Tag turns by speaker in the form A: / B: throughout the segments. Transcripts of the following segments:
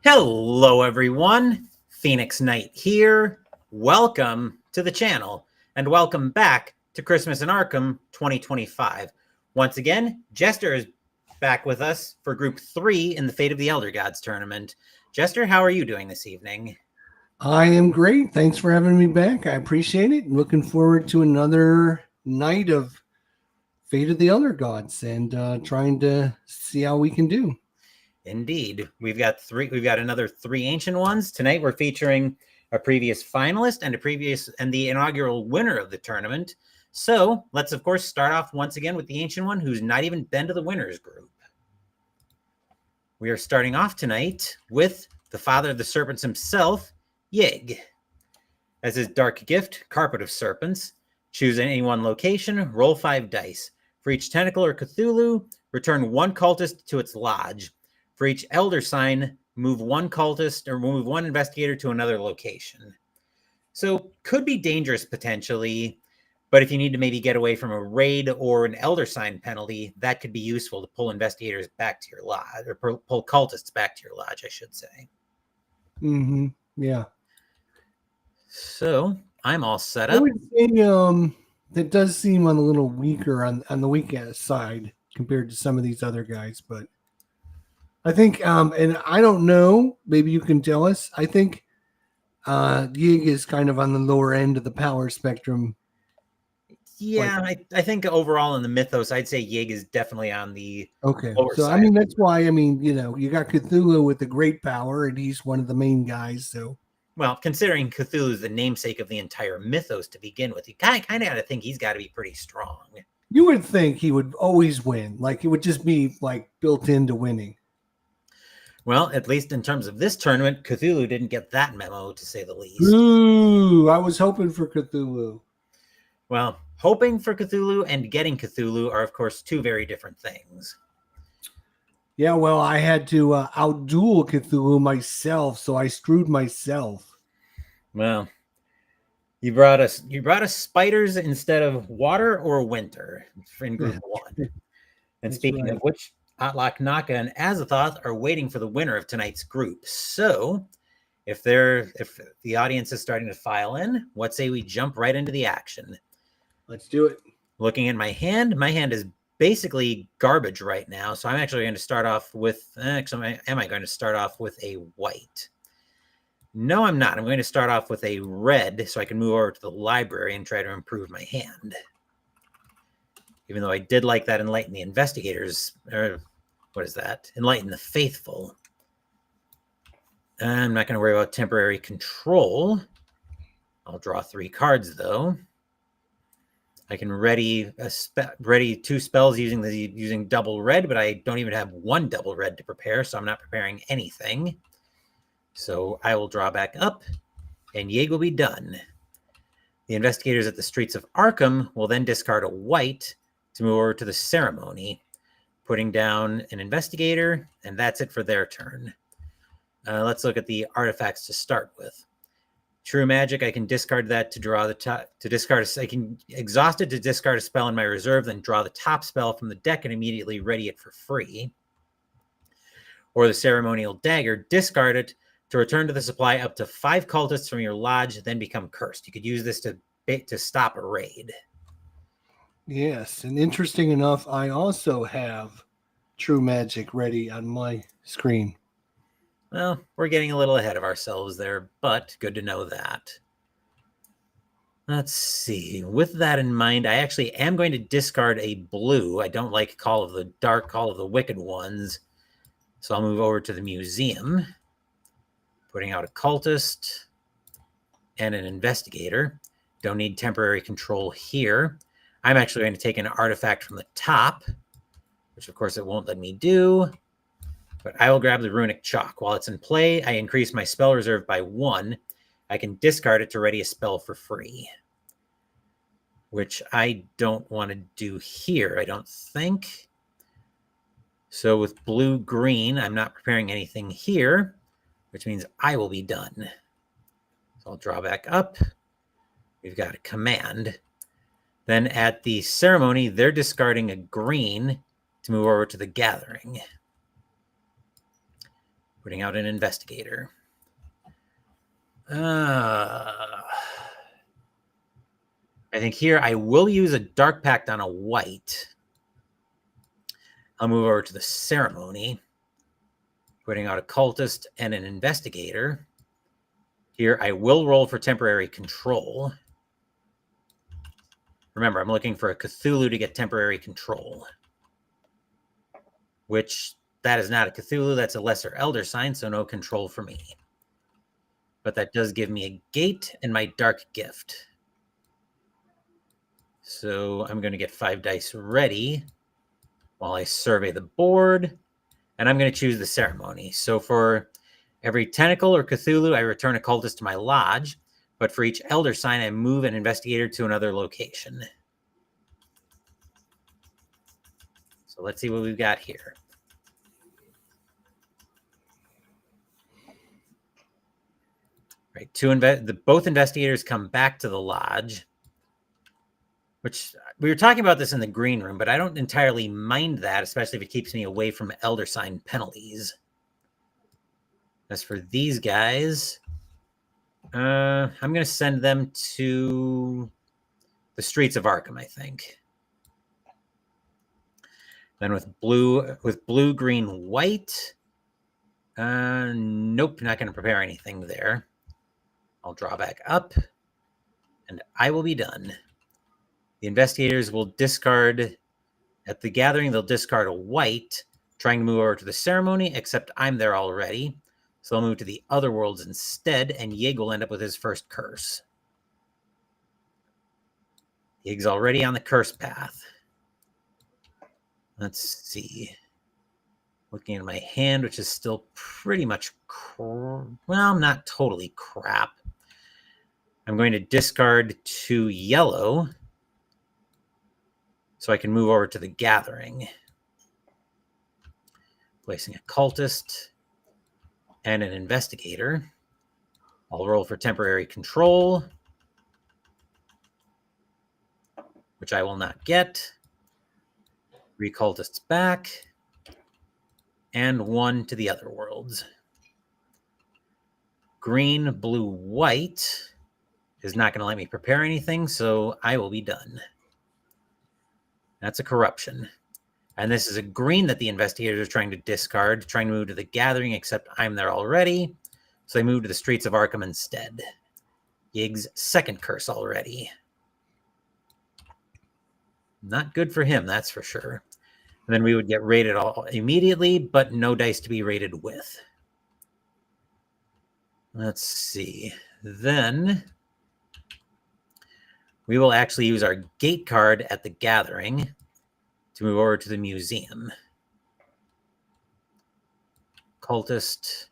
A: Hello, everyone. Phoenix Knight here. Welcome to the channel, and welcome back to Christmas in Arkham 2025. Once again, Jester is back with us for Group 3 in the Fate of the Elder Gods tournament. Jester, how are you doing this evening?
B: I am great. Thanks for having me back. I appreciate it. Looking forward to another night of Fate of the Elder Gods and trying to see how we can do.
A: Indeed. We've got another three ancient ones. Tonight we're featuring a previous finalist and the inaugural winner of the tournament. So let's of course start off once again with the ancient one who's not even been to the winners group. We are starting off tonight with the father of the serpents himself, Yig. As his dark gift, Carpet of Serpents. Choose any one location, roll 5 dice. For each tentacle or Cthulhu, return one cultist to its lodge. For each elder sign, move one cultist or move one investigator to another location. So could be dangerous potentially, but if you need to maybe get away from a raid or an elder sign penalty, that could be useful to pull investigators back to your lodge, or pull cultists back to your lodge, I should say.
B: Mm-hmm. Yeah.
A: So I'm all set up.
B: I would say that does seem a little weaker on the weakest side compared to some of these other guys, but I think, and I don't know, maybe you can tell us. I think Yig is kind of on the lower end of the power spectrum.
A: Yeah, I think overall in the mythos, I'd say Yig is definitely on the
B: lower side. I mean, that's why, you got Cthulhu with the great power, and he's one of the main guys, so.
A: Well, considering Cthulhu is the namesake of the entire mythos to begin with, you kind of got to think he's got to be pretty strong.
B: You would think he would always win. Like, it would just be, built into winning.
A: Well, at least in terms of this tournament, Cthulhu didn't get that memo, to say the least.
B: Ooh, I was hoping for Cthulhu.
A: Well, hoping for Cthulhu and getting Cthulhu are, of course, two very different things.
B: Yeah, well, I had to outduel Cthulhu myself, so I screwed myself.
A: Well, you brought us spiders instead of water or winter in Group 1. And speaking of which, Atlak Naka and Azathoth are waiting for the winner of tonight's group. So, if the audience is starting to file in, what say we jump right into the action?
B: Let's do it.
A: Looking at my hand is basically garbage right now. So I'm actually going to start off with, am I going to start off with a white? No, I'm not. I'm going to start off with a red so I can move over to the library and try to improve my hand. Even though I did like that Enlighten the Investigators, or what is that? Enlighten the Faithful. I'm not going to worry about temporary control. I'll draw 3 cards, though. I can ready 2 spells using double red, but I don't even have 1 double red to prepare, so I'm not preparing anything. So I will draw back up, and Yig will be done. The investigators at the streets of Arkham will then discard a white to move over to the ceremony, putting down an investigator, and that's it for their turn. Let's look at the artifacts to start with. True Magic, I can discard that to draw the top, I can exhaust it to discard a spell in my reserve, then draw the top spell from the deck and immediately ready it for free. Or the Ceremonial Dagger, discard it to return to the supply up to 5 cultists from your lodge, then become cursed. You could use this to stop a raid.
B: Yes, and interesting enough, I also have True Magic ready on my screen.
A: Well, we're getting a little ahead of ourselves there, but good to know that. Let's see. With that in mind, I actually am going to discard a blue. I don't like Call of the Dark, Call of the Wicked Ones. So I'll move over to the museum, putting out a cultist and an investigator. Don't need temporary control here. I'm actually going to take an artifact from the top, which of course it won't let me do. But I will grab the Runic Chalk. While it's in play, I increase my spell reserve by 1. I can discard it to ready a spell for free, which I don't want to do here, I don't think. So with blue-green, I'm not preparing anything here, which means I will be done. So I'll draw back up. We've got a command. Then at the ceremony, they're discarding a green to move over to the gathering. Putting out an investigator. I think here I will use a Dark Pact on a white. I'll move over to the ceremony. Putting out a cultist and an investigator. Here I will roll for temporary control. Remember, I'm looking for a Cthulhu to get temporary control. Which, that is not a Cthulhu, that's a lesser elder sign, so no control for me. But that does give me a gate and my dark gift. So I'm going to get 5 dice ready while I survey the board. And I'm going to choose the ceremony. So for every tentacle or Cthulhu, I return a cultist to my lodge. But for each elder sign, I move an investigator to another location. So let's see what we've got here. Right, both investigators come back to the lodge, which we were talking about this in the green room, but I don't entirely mind that, especially if it keeps me away from elder sign penalties. As for these guys, I'm going to send them to the streets of Arkham, I think. Then with blue, green, white, nope, not going to prepare anything there. I'll draw back up, and I will be done. The investigators will discard, at the gathering, they'll discard a white, trying to move over to the ceremony, except I'm there already. So I'll move to the other worlds instead, and Yig will end up with his first curse. Yig's already on the curse path. Let's see. Looking at my hand, which is still pretty much, well, not totally crap. I'm going to discard 2 yellow so I can move over to the gathering. Placing a cultist and an investigator. I'll roll for temporary control, which I will not get. 3 cultists back, and 1 to the other worlds. Green, blue, white is not going to let me prepare anything, so I will be done. That's a corruption. And this is a green that the investigators are trying to discard, trying to move to the gathering, except I'm there already. So they move to the streets of Arkham instead. Yig's second curse already. Not good for him, that's for sure. And then we would get rated all immediately, but no dice to be rated with. Let's see. Then we will actually use our gate card at the gathering to move over to the museum. Cultist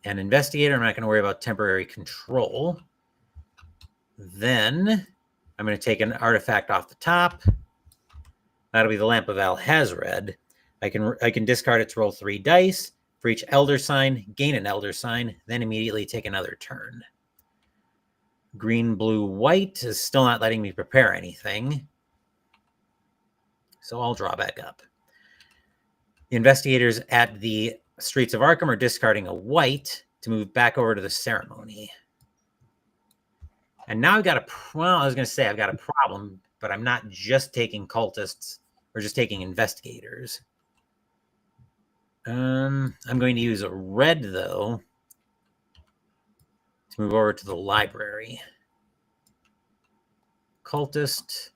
A: and investigator. I'm not going to worry about temporary control. Then I'm going to take an artifact off the top. That'll be the Lamp of Alhazred. I can discard it to roll 3 dice. For each elder sign, gain an elder sign, then immediately take another turn. Green, blue, white is still not letting me prepare anything. So I'll draw back up. The investigators at the streets of Arkham are discarding a white to move back over to the ceremony. And now I've got I've got a problem, but I'm not just taking cultists or just taking investigators. I'm going to use a red, though, to move over to the library. Cultist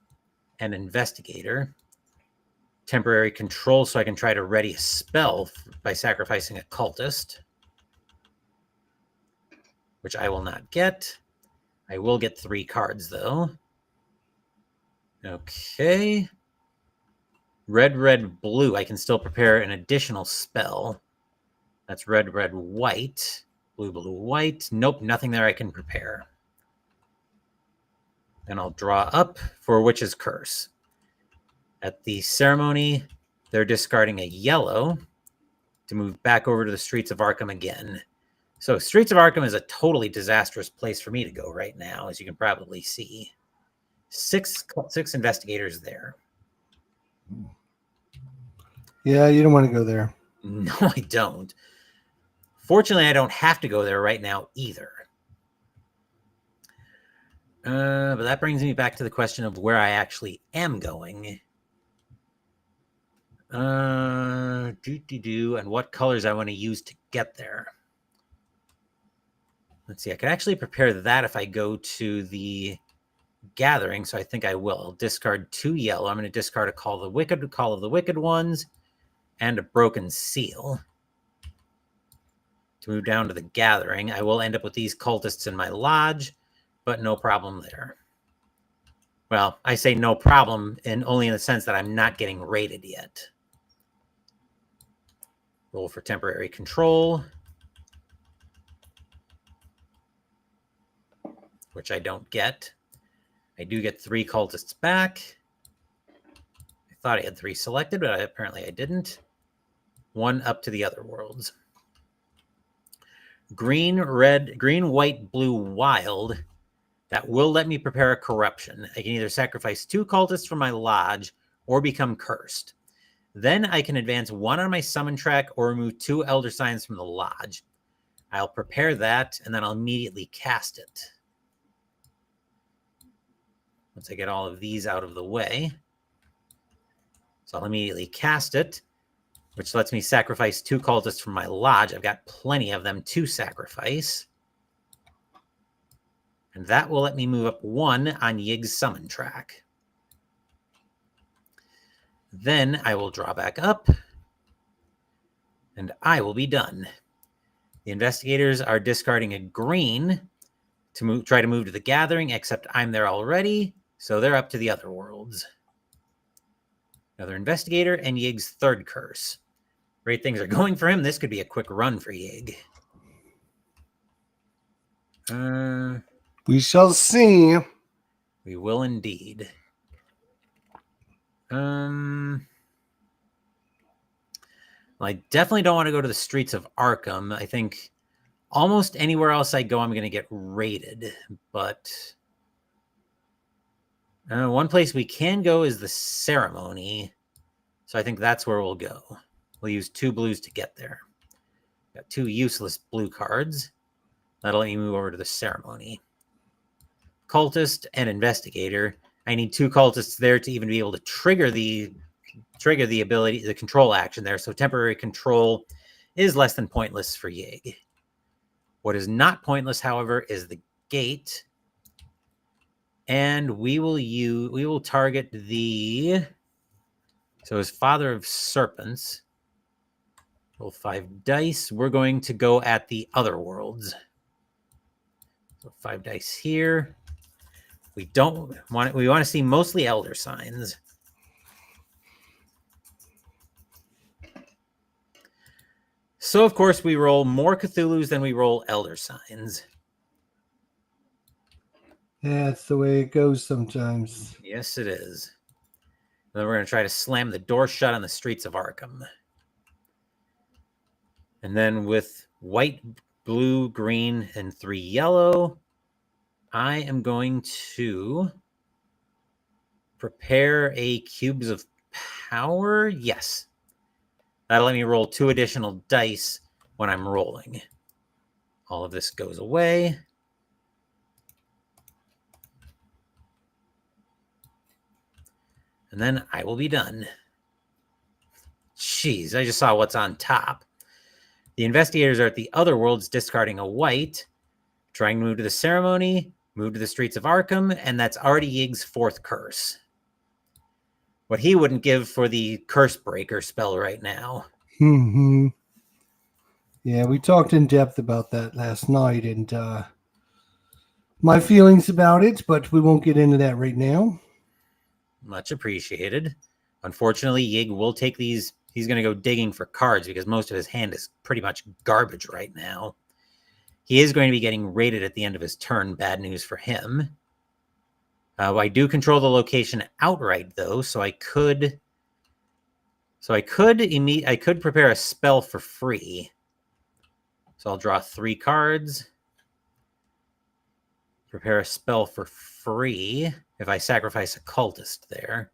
A: and investigator. Temporary control, so I can try to ready a spell by sacrificing a cultist, which I will not get. I will get 3 cards, though. Okay. Red, red, blue. I can still prepare an additional spell. That's red, red, white. Blue, blue, white. Nope, nothing there I can prepare. Then I'll draw up for Witch's Curse. At the ceremony, they're discarding a yellow to move back over to the streets of Arkham again. So Streets of Arkham is a totally disastrous place for me to go right now, as you can probably see. 6 investigators there.
B: Yeah, you don't want to go there.
A: No, I don't. Fortunately, I don't have to go there right now either. But that brings me back to the question of where I actually am going. And what colors I want to use to get there. Let's see, I could actually prepare that if I go to the gathering, so I think I will. I'll discard 2 yellow. I'm going to discard a Call of the Wicked Ones, and a Broken Seal. To move down to the gathering, I will end up with these cultists in my lodge, but no problem there. Well, I say no problem, and only in the sense that I'm not getting raided yet. Roll for temporary control, which I don't get. I do get 3 cultists back. I thought I had 3 selected, but apparently I didn't. 1 up to the other worlds. Green, white, blue, wild. That will let me prepare a corruption. I can either sacrifice 2 cultists from my lodge or become cursed. Then I can advance 1 on my summon track or remove 2 elder signs from the lodge. I'll prepare that, and then I'll immediately cast it. Once I get all of these out of the way. So I'll immediately cast it, which lets me sacrifice 2 cultists from my lodge. I've got plenty of them to sacrifice. And that will let me move up 1 on Yig's summon track. Then I will draw back up, and I will be done. The investigators are discarding a green to try to move to the gathering, except I'm there already, so they're up to the other worlds. Another investigator, and Yig's 3rd curse. Great things are going for him. This could be a quick run for Yig.
B: We shall see.
A: We will indeed. Well, I definitely don't want to go to the streets of Arkham. I think almost anywhere else I go, I'm going to get raided. But one place we can go is the ceremony. So I think that's where we'll go. We'll use 2 blues to get there. Got 2 useless blue cards. That'll let me move over to the ceremony. Cultist and investigator. I need 2 cultists there to even be able to trigger the ability, the control action there. So temporary control is less than pointless for Yig. What is not pointless, however, is the gate. And we will target so as Father of Serpents. Roll 5 dice. We're going to go at the other worlds. So 5 dice here. We want to see mostly elder signs. So, of course, we roll more Cthulhu's than we roll elder signs.
B: Yeah, that's the way it goes sometimes.
A: Yes, it is. Then we're going to try to slam the door shut on the streets of Arkham. And then with white, blue, green, and 3 yellow, I am going to prepare a Cubes of Power. Yes. That'll let me roll 2 additional dice when I'm rolling. All of this goes away. And then I will be done. Jeez, I just saw what's on top. The investigators are at the other worlds discarding a white, trying to move to the ceremony, move to the streets of Arkham, and that's already Yig's 4th curse. What he wouldn't give for the Curse Breaker spell right now.
B: Mm-hmm. Yeah, we talked in depth about that last night, and my feelings about it, but we won't get into that right now.
A: Much appreciated. Unfortunately, Yig will take these. He's going to go digging for cards because most of his hand is pretty much garbage right now. He is going to be getting raided at the end of his turn. Bad news for him. I do control the location outright, though, so I could prepare a spell for free. So I'll draw 3 cards. Prepare a spell for free if I sacrifice a cultist there.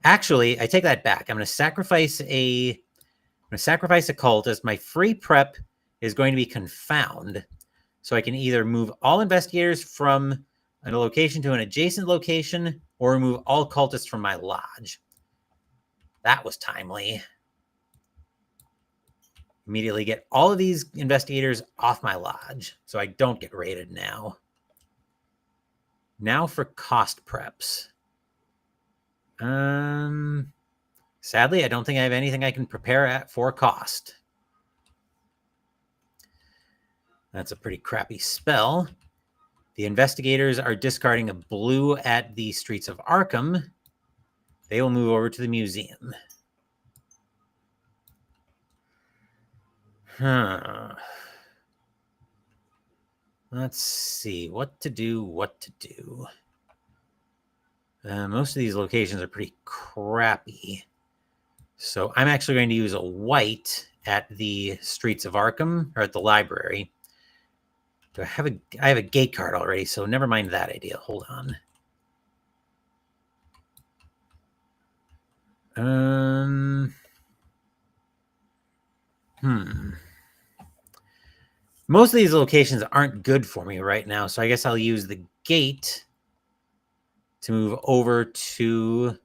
A: Actually, I take that back. I'm going to sacrifice a cultist. My free prep is going to be confound. So I can either move all investigators from a location to an adjacent location or remove all cultists from my lodge. That was timely. Immediately get all of these investigators off my lodge so I don't get raided now. Now for cost preps. Sadly, I don't think I have anything I can prepare for cost. That's a pretty crappy spell. The investigators are discarding a blue at the streets of Arkham. They will move over to the museum. Let's see what to do. Most of these locations are pretty crappy. So I'm actually going to use a white at the streets of Arkham, or at the library. Do I have a gate card already, so never mind that idea. Hold on. Most of these locations aren't good for me right now, so I guess I'll use the gate to move over to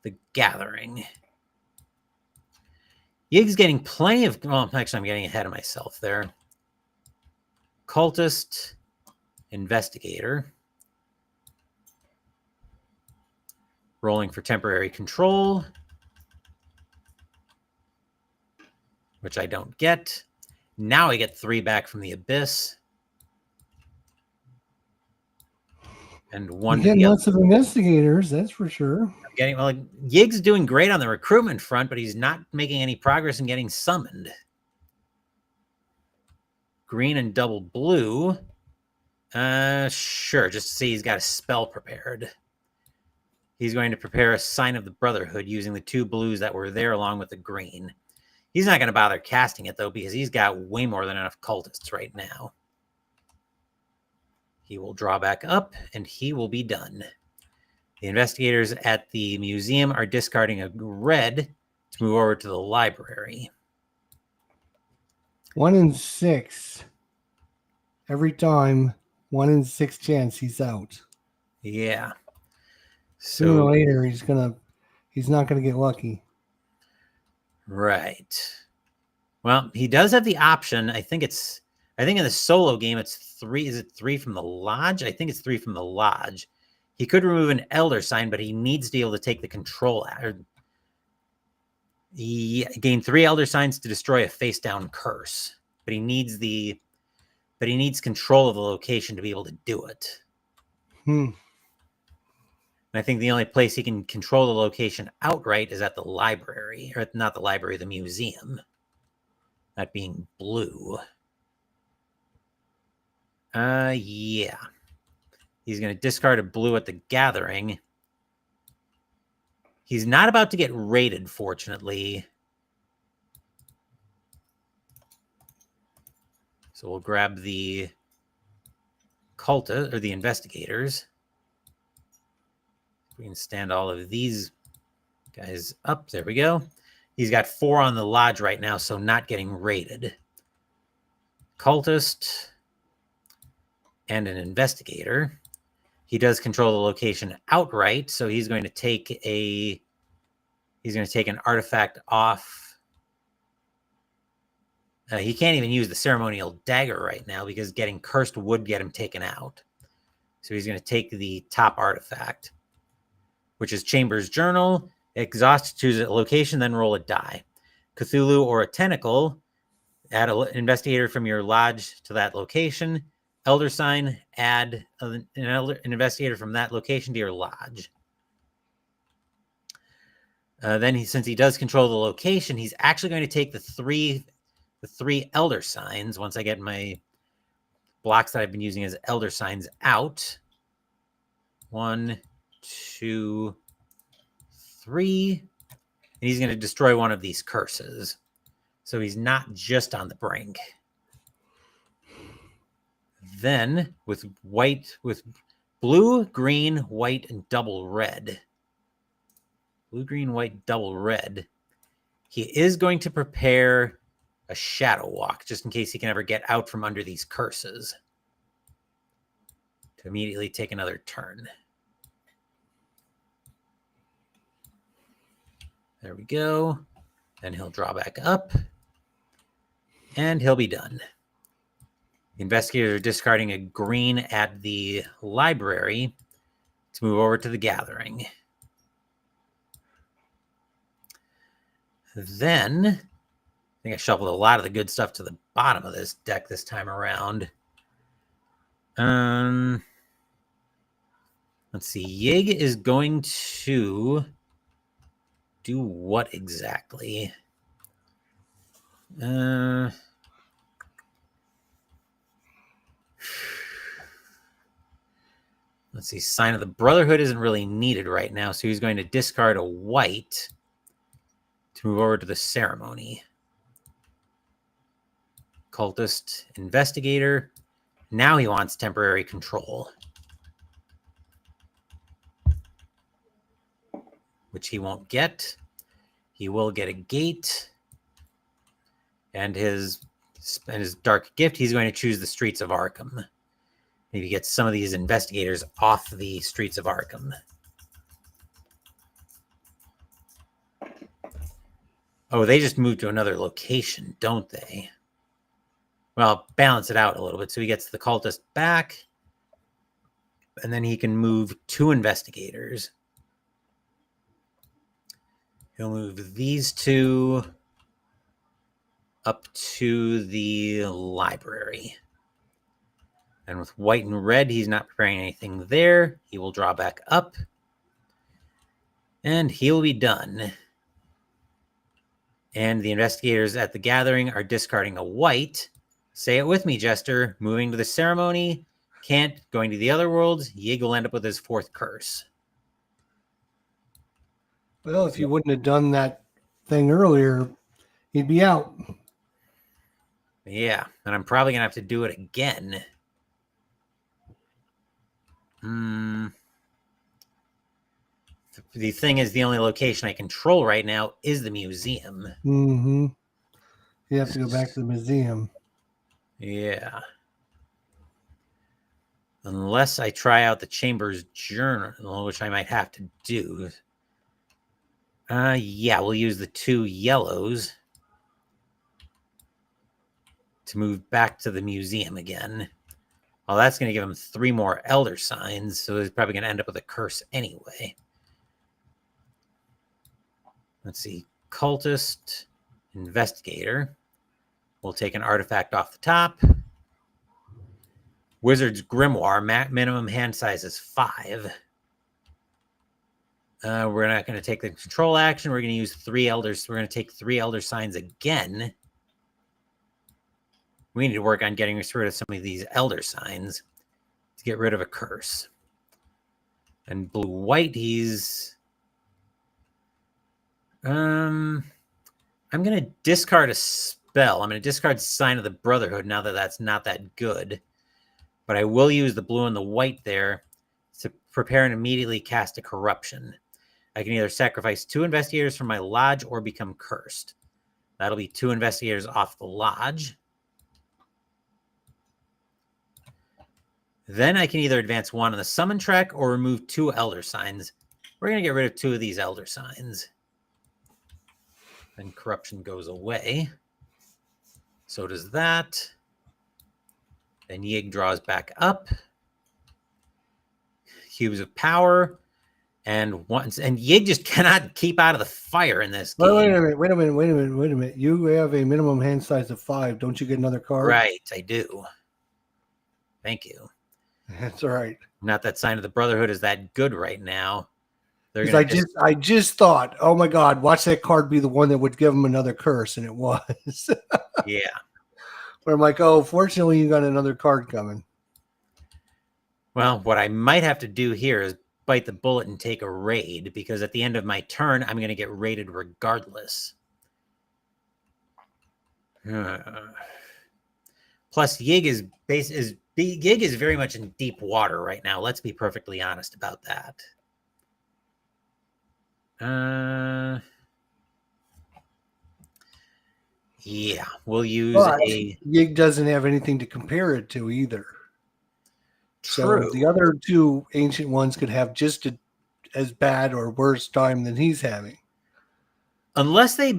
A: the gathering. Yig's getting plenty of... Well, actually, I'm getting ahead of myself there. Cultist, investigator. Rolling for temporary control, which I don't get. Now I get 3 back from the abyss. And 1
B: You're getting lots of investigators, that's for sure.
A: Yig's doing great on the recruitment front, but he's not making any progress in getting summoned. Green and double blue. Sure, just to see he's got a spell prepared. He's going to prepare a Sign of the Brotherhood using the 2 blues that were there along with the green. He's not going to bother casting it, though, because he's got way more than enough cultists right now. He will draw back up, and he will be done. The investigators at the museum are discarding a red to move over to the library.
B: 1 in 6. Every time, 1 in 6 chance he's out.
A: Yeah.
B: Sooner or later, he's not gonna get lucky.
A: Right. Well, he does have the option. I think in the solo game it's 3. Is it 3 from the lodge? I think it's 3 from the lodge. He could remove an elder sign, but he needs to be able to take the control. He gained 3 elder signs to destroy a face down curse, but he needs control of the location to be able to do it. And I think the only place he can control the location outright is at the library, or not the library, the museum. That being blue. Yeah. He's going to discard a blue at the gathering. He's not about to get raided, fortunately. So we'll grab the cultist, or the investigators. We can stand all of these guys up. There we go. He's got 4 on the lodge right now, so not getting raided. Cultist and an investigator. He does control the location outright, so he's going to take an artifact off. He can't even use the ceremonial dagger right now because getting cursed would get him taken out. So he's going to take the top artifact, which is Chamber's Journal. Exhaust, choose a location, then roll a die. Cthulhu or a tentacle, add an investigator from your lodge to that location. Elder sign, add an investigator from that location to your lodge. Then, since he does control the location, he's actually going to take the three elder signs. Once I get my blocks that I've been using as elder signs out. 1, 2, 3. And he's going to destroy one of these curses. So he's not just on the brink. Then with blue, green, white, and double red. Blue, green, white, double red. He is going to prepare a shadow walk, just in case he can ever get out from under these curses. To immediately take another turn. There we go. Then he'll draw back up. And he'll be done. The investigators are discarding a green at the library to move over to the gathering. Then, I think I shuffled a lot of the good stuff to the bottom of this deck this time around. Let's see. Yig is going to do what exactly? Let's see. Sign of the Brotherhood isn't really needed right now, so he's going to discard a white to move over to the ceremony. Cultist Investigator. Now he wants temporary control, which he won't get. He will get a gate. And his dark gift, he's going to choose the streets of Arkham. Maybe get some of these investigators off the streets of Arkham. Oh, they just moved to another location, don't they? Well, balance it out a little bit. So he gets the cultist back. And then he can move 2 investigators. He'll move these 2 up to the library. And with white and red, he's not preparing anything there. He will draw back up. And he'll be done. And the investigators at the gathering are discarding a white. Say it with me, Jester. Moving to the ceremony. Can't. Going to the other worlds. Yig will end up with his 4th curse.
B: Well, if you wouldn't have done that thing earlier, he'd be out.
A: Yeah, and I'm probably going to have to do it again. The thing is, the only location I control right now is the museum.
B: Mm-hmm. You have to go back to the museum.
A: Yeah. Unless I try out the Chamber's Journal, which I might have to do. Yeah, we'll use the 2 yellows to move back to the museum again. Well, that's going to give him 3 more Elder Signs, so he's probably going to end up with a curse anyway. Let's see. Cultist Investigator. We'll take an artifact off the top. Wizard's Grimoire. Minimum hand size is 5. We're not going to take the control action. We're going to use 3 elders. We're going to take 3 Elder Signs again. We need to work on getting rid of some of these Elder Signs to get rid of a curse. And blue-white, he's... I'm going to discard a spell. I'm going to discard Sign of the Brotherhood now that that's not that good. But I will use the blue and the white there to prepare and immediately cast a corruption. I can either sacrifice 2 investigators from my lodge or become cursed. That'll be 2 investigators off the lodge. Then I can either advance 1 on the summon track or remove 2 Elder Signs. We're going to get rid of 2 of these Elder Signs. Then corruption goes away. So does that. Then Yig draws back up. Cubes of power. And Yig just cannot keep out of the fire in this game.
B: Wait a minute. You have a minimum hand size of 5. Don't you get another card?
A: Right, I do. Thank you.
B: That's all right.
A: Not that Sign of the Brotherhood is that good right now.
B: I just thought, oh my God, watch that card be the one that would give him another curse, and it was.
A: Yeah.
B: But I'm like, oh, fortunately, you got another card coming.
A: Well, what I might have to do here is bite the bullet and take a raid, because at the end of my turn, I'm going to get raided regardless. Plus, Yig is very much in deep water right now. Let's be perfectly honest about that. Yeah, we'll use
B: But
A: a
B: Yig doesn't have anything to compare it to either. So
A: true.
B: the other two ancient ones could have just as bad or worse time than he's having.
A: Unless they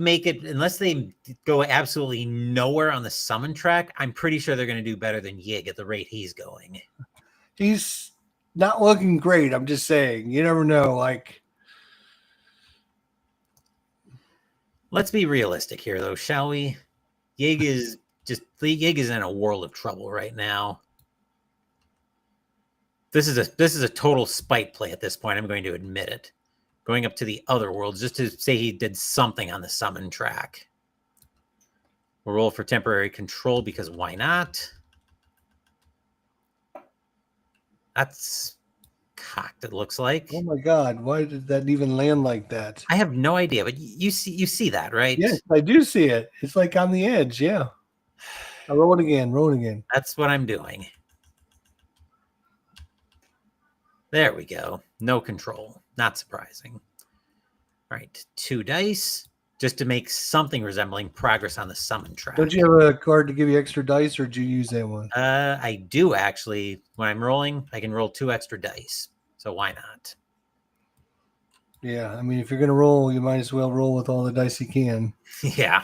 A: go absolutely nowhere on the summon track, I'm pretty sure they're going to do better than Yig at the rate he's going.
B: He's not looking great. I'm just saying. You never know. Like,
A: let's be realistic here, though, shall we? Yig is in a world of trouble right now. This is a total spite play at this point. I'm going to admit it. Going up to the other worlds just to say he did something on the summon track. We'll roll for temporary control because why not? That's cocked, it looks like.
B: oh my God, why did that even land like that?
A: I have no idea, but you see that, right?
B: Yes, I do see it. It's like on the edge. Yeah. Roll it again. Roll it again.
A: That's what I'm doing. There we go. No control. Not surprising. All right, 2 dice just to make something resembling progress on the summon track.
B: Don't you have a card to give you extra dice, or did you use that one?
A: I do actually. When I'm rolling, I can roll 2 extra dice. So why not?
B: Yeah, I mean, if you're going to roll, you might as well roll with all the dice you can.
A: Yeah.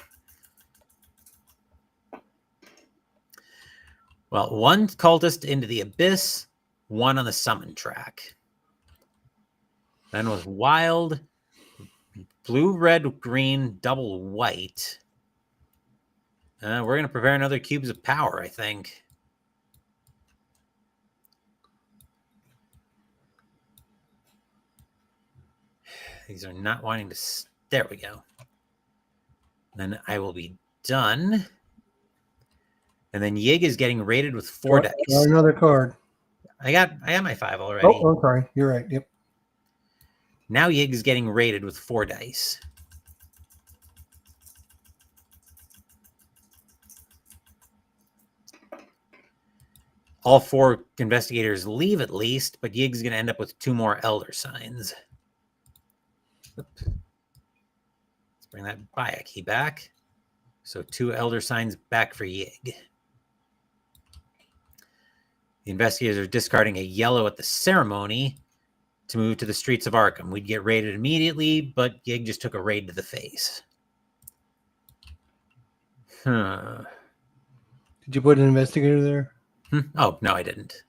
A: Well, 1 cultist into the abyss, 1 on the summon track. Then with wild, blue, red, green, double white. We're going to prepare another cubes of power, I think. These are not wanting to... There we go. Then I will be done. And then Yig is getting rated with 4 dice.
B: Draw another card.
A: I got my 5 already.
B: Oh, sorry. You're right. Yep.
A: Now Yig is getting rated with 4 dice. All 4 investigators leave at least, but Yig's going to end up with 2 more elder signs. Let's bring that Bayaki back. So 2 elder signs back for Yig. The investigators are discarding a yellow at the ceremony to move to the streets of Arkham. We'd get raided immediately, but Yig just took a raid to the face.
B: Did you put an investigator there?
A: Oh, no, I didn't.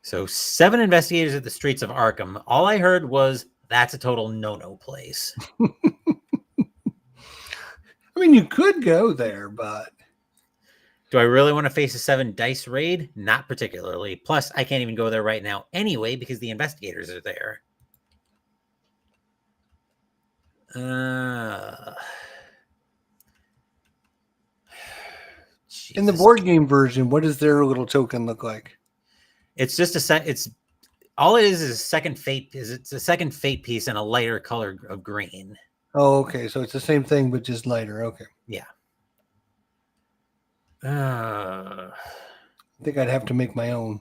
A: So 7 investigators at the streets of Arkham. All I heard was, that's a total no-no place.
B: I mean, you could go there, but...
A: Do I really want to face a 7 dice raid? Not particularly. Plus, I can't even go there right now anyway because the investigators are there.
B: In the board game version, what does their little token look like?
A: It's just it's all it is a second fate. It's a second fate piece in a lighter color of green.
B: Oh, okay. So it's the same thing, but just lighter. Okay.
A: Yeah.
B: I think I'd have to make my own.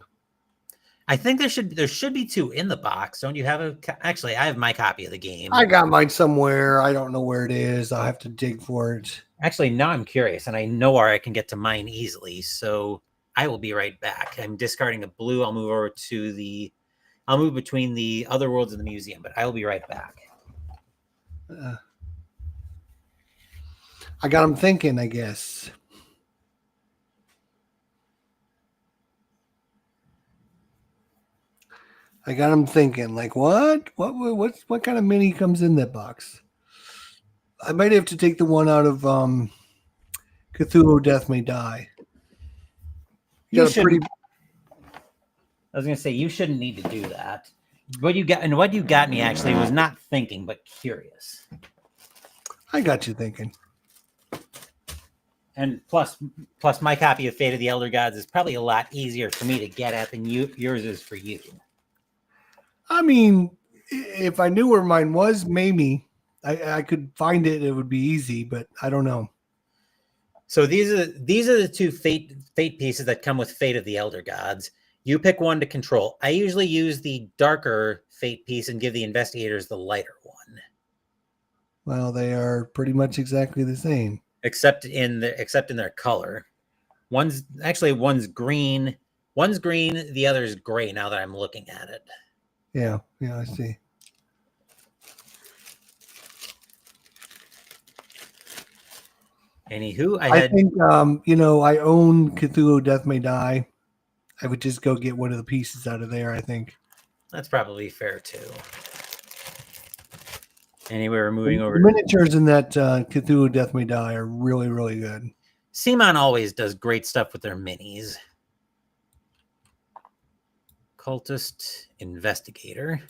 A: I think there should be 2 in the box. Don't you have actually, I have my copy of the game.
B: I got mine somewhere. I don't know where it is. I'll have to dig for it.
A: Actually, now I'm curious, and I know where I can get to mine easily. So I will be right back. I'm discarding a blue. I'll move between the other worlds and the museum, but I will be right back.
B: I got them thinking, I guess. I got them thinking, like, what kind of mini comes in that box? I might have to take the one out of Cthulhu Death May Die.
A: I was going to say, you shouldn't need to do that. What you got me actually was not thinking, but curious.
B: I got you thinking.
A: And plus my copy of Fate of the Elder Gods is probably a lot easier for me to get at than yours is for you.
B: I mean, if I knew where mine was, maybe I could find it. It would be easy, but I don't know.
A: So these are the 2 fate pieces that come with Fate of the Elder Gods. You pick one to control. I usually use the darker fate piece and give the investigators the lighter one.
B: Well, they are pretty much exactly the same.
A: except in their color. One's green. One's green. The other's gray. Now that I'm looking at it.
B: Yeah, I see.
A: Anywho,
B: I think I own Cthulhu Death May Die. I would just go get one of the pieces out of there, I think.
A: that's probably fair too. Anyway, we're moving over.
B: The miniatures in that Cthulhu Death May Die are really, really good.
A: Simon always does great stuff with their minis. Cultist Investigator.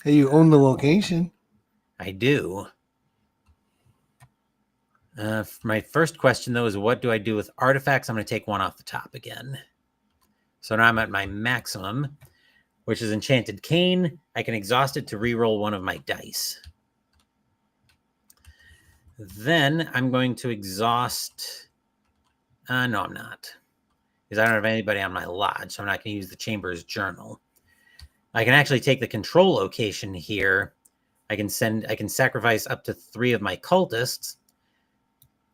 B: Hey, you own the location.
A: I do. My first question, though, is what do I do with artifacts? I'm going to take one off the top again. So now I'm at my maximum, which is Enchanted Cane. I can exhaust it to reroll one of my dice. Then I'm going to exhaust... no, I'm not. Because I don't have anybody on my lodge, so I'm not going to use the Chamber's Journal. I can actually take the control location here. I can sacrifice up to 3 of my cultists.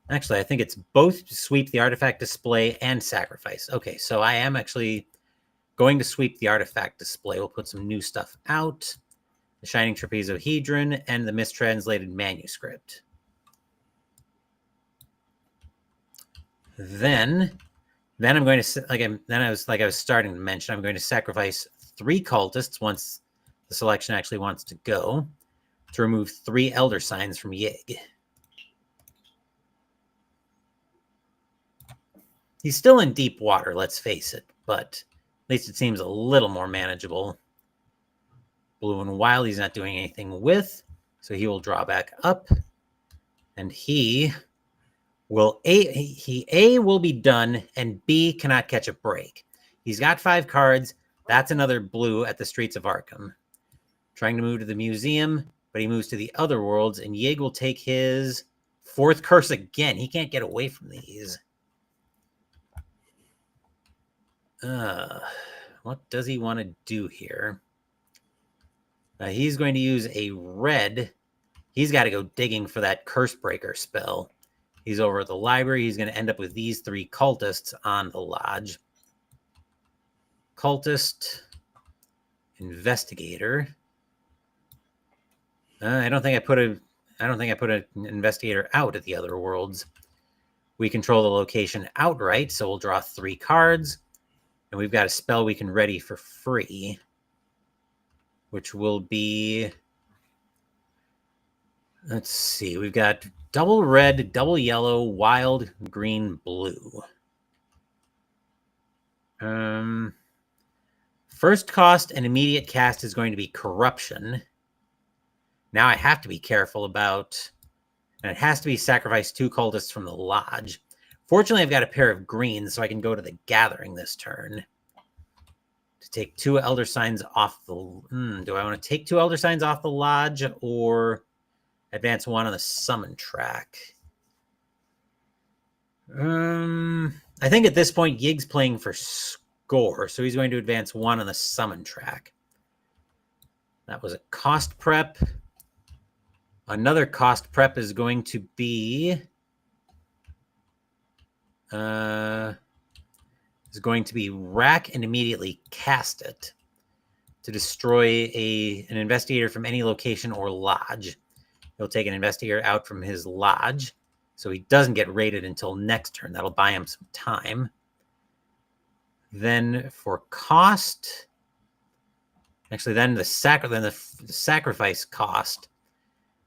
A: Actually, I think it's both sweep the artifact display and sacrifice. Okay, so I am actually going to sweep the artifact display. We'll put some new stuff out. The Shining Trapezohedron and the mistranslated manuscript. Then I'm going to I was starting to mention, I'm going to sacrifice 3 cultists once the selection actually wants to go to remove 3 elder signs from Yig. He's still in deep water, let's face it, but at least it seems a little more manageable. Blue and Wild, he's not doing anything with, so he will draw back up, and he will A will be done, and B cannot catch a break. He's got 5 cards. That's another blue at the streets of Arkham. Trying to move to the museum, but he moves to the other worlds, and Yig will take his 4th curse again. He can't get away from these. What does he want to do here? He's going to use a red. He's got to go digging for that curse breaker spell. He's over at the library. He's going to end up with these 3 cultists on the lodge. Cultist, Investigator. I don't think I put an investigator out at the other worlds. We control the location outright, so we'll draw 3 cards. And we've got a spell we can ready for free, which will be, let's see, we've got double red, double yellow, wild, green, blue. First cost and immediate cast is going to be Corruption. Now I have to be careful about, and it has to be sacrifice 2 cultists from the lodge. Fortunately, I've got a pair of greens, so I can go to the Gathering this turn. To take 2 Elder Signs off the... do I want to take 2 Elder Signs off the lodge or advance 1 on the summon track? I think at this point, Yig's playing for score, so he's going to advance 1 on the summon track. That was a cost prep. Another cost prep is going to be... rack and immediately cast it to destroy an investigator from any location or lodge. He'll take an investigator out from his lodge, so he doesn't get raided until next turn. That'll buy him some time. Then for cost, actually, then the sacrifice cost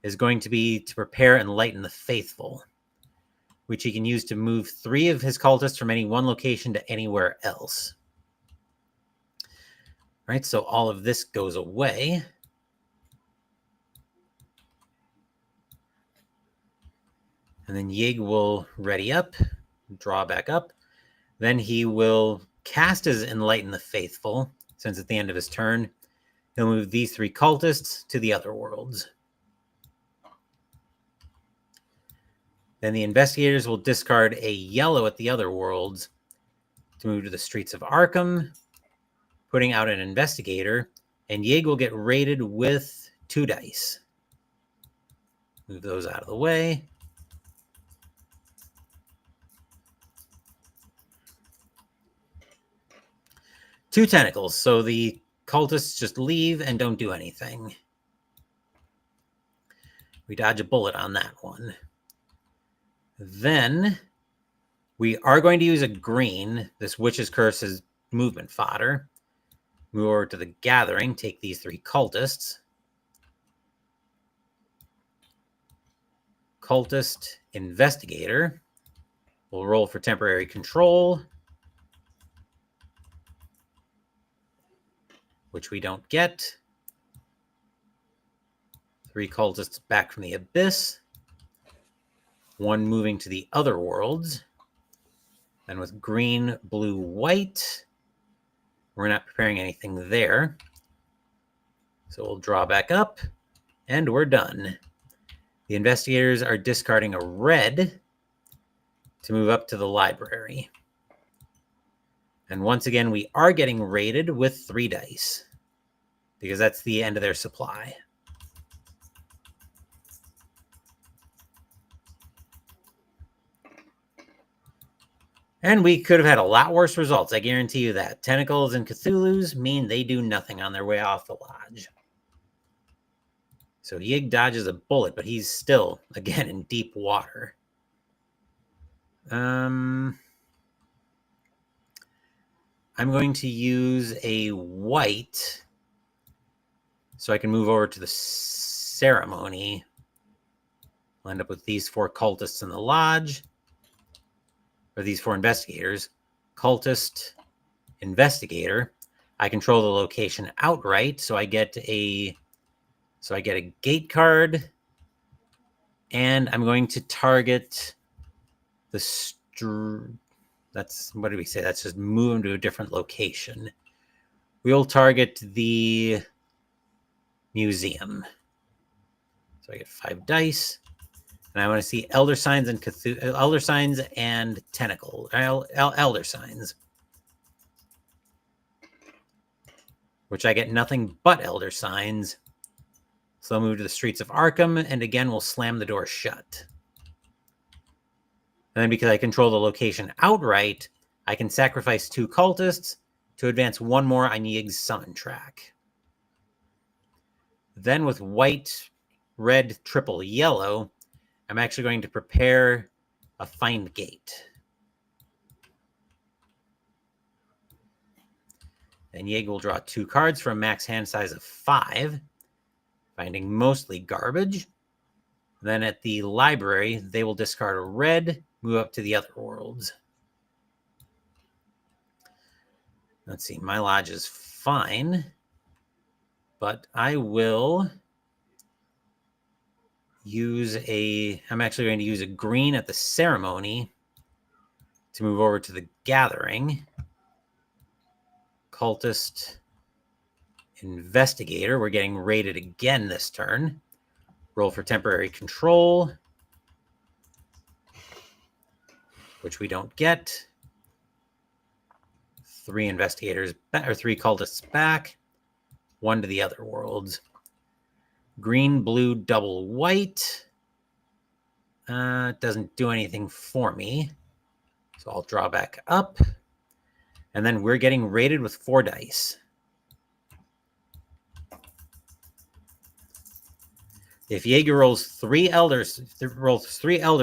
A: is going to be to prepare and lighten the faithful, which he can use to move 3 of his cultists from any one location to anywhere else. All right, so all of this goes away. And then Yig will ready up, draw back up. Then he will cast his Enlighten the Faithful, since at the end of his turn, he'll move these 3 cultists to the other worlds. Then the investigators will discard a yellow at the other worlds to move to the streets of Arkham, putting out an investigator, and Yig will get raided with 2 dice. Move those out of the way. Two tentacles, so the cultists just leave and don't do anything. We dodge a bullet on that one. Then we are going to use a green. This Witch's Curse is movement fodder. Move over to the Gathering, take these three cultists. Cultist Investigator. We'll roll for temporary control, which we don't get. Three cultists back from the Abyss. One moving to the other worlds. And with green, blue, white, we're not preparing anything there. So we'll draw back up, and we're done. The investigators are discarding a red to move up to the library. And once again, we are getting rated with 3 dice, because that's the end of their supply. And we could have had a lot worse results, I guarantee you that. Tentacles and Cthulhu's mean they do nothing on their way off the lodge. So Yig dodges a bullet, but he's still, again, in deep water. I'm going to use a white so I can move over to the ceremony. I'll end up with these 4 cultists in the lodge. Or these 4 investigators. Cultist, investigator. I control the location outright, so I get a gate card, and I'm going to target the that's, what did we say? That's just move them to a different location. We'll target the museum. So I get 5 dice. And I want to see Elder Signs and Elder Signs and Tentacle. Elder Signs. Which I get nothing but Elder Signs. So I'll move to the streets of Arkham, and again we'll slam the door shut. And then because I control the location outright, I can sacrifice 2 cultists to advance 1 more on Yig's summon track. Then with white, red, triple yellow, I'm actually going to prepare a Find Gate. And Yig will draw 2 cards for a max hand size of 5, finding mostly garbage. Then at the library, they will discard a red, move up to the other worlds. Let's see, my lodge is fine, but I will I'm actually going to use a green at the ceremony to move over to the Gathering. Cultist Investigator. We're getting rated again this turn. Roll for temporary control, which we don't get. 3 investigators, or 3 cultists back. 1 to the other worlds. Green, blue, double white. Doesn't do anything for me. So I'll draw back up. And then we're getting rated with 4 dice. If Jaeger rolls 3 Elder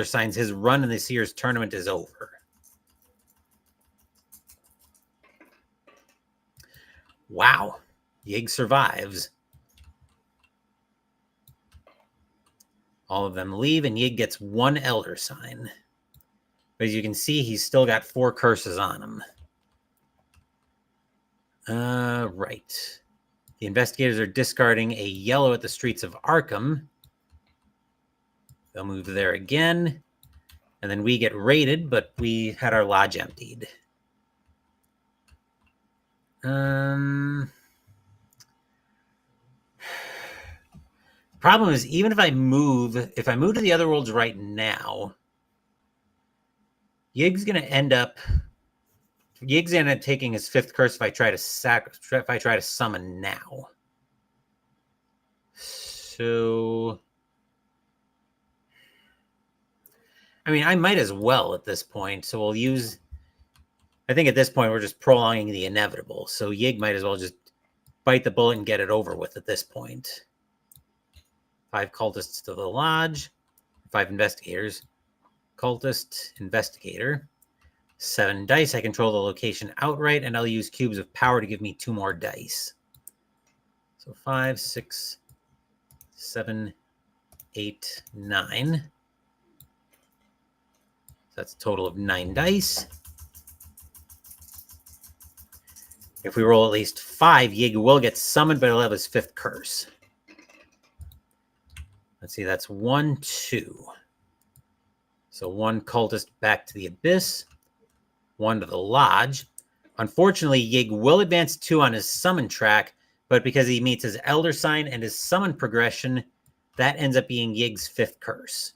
A: Signs, his run in this year's tournament is over. Wow. Yig survives. All of them leave, and Yig gets 1 Elder Sign. But as you can see, he's still got 4 curses on him. Right. The investigators are discarding a yellow at the streets of Arkham. They'll move there again. And then we get raided, but we had our lodge emptied. Problem is, even if I move to the other worlds right now, Yig's gonna end up taking his 5th curse if I try to summon now. So I mean, I might as well at this point. So we'll use. I think at this point we're just prolonging the inevitable. So Yig might as well just bite the bullet and get it over with at this point. 5 cultists to the lodge. 5 investigators. Cultist, investigator. 7 dice. I control the location outright, and I'll use cubes of power to give me 2 more dice. So 5, 6, 7, 8, 9. That's a total of 9 dice. If we roll at least 5, Yig will get summoned, but he'll have his 5th curse. Let's see, that's 1, 2. So 1 cultist back to the abyss, 1 to the lodge. Unfortunately, Yig will advance 2 on his summon track, but because he meets his elder sign and his summon progression, that ends up being Yig's 5th curse.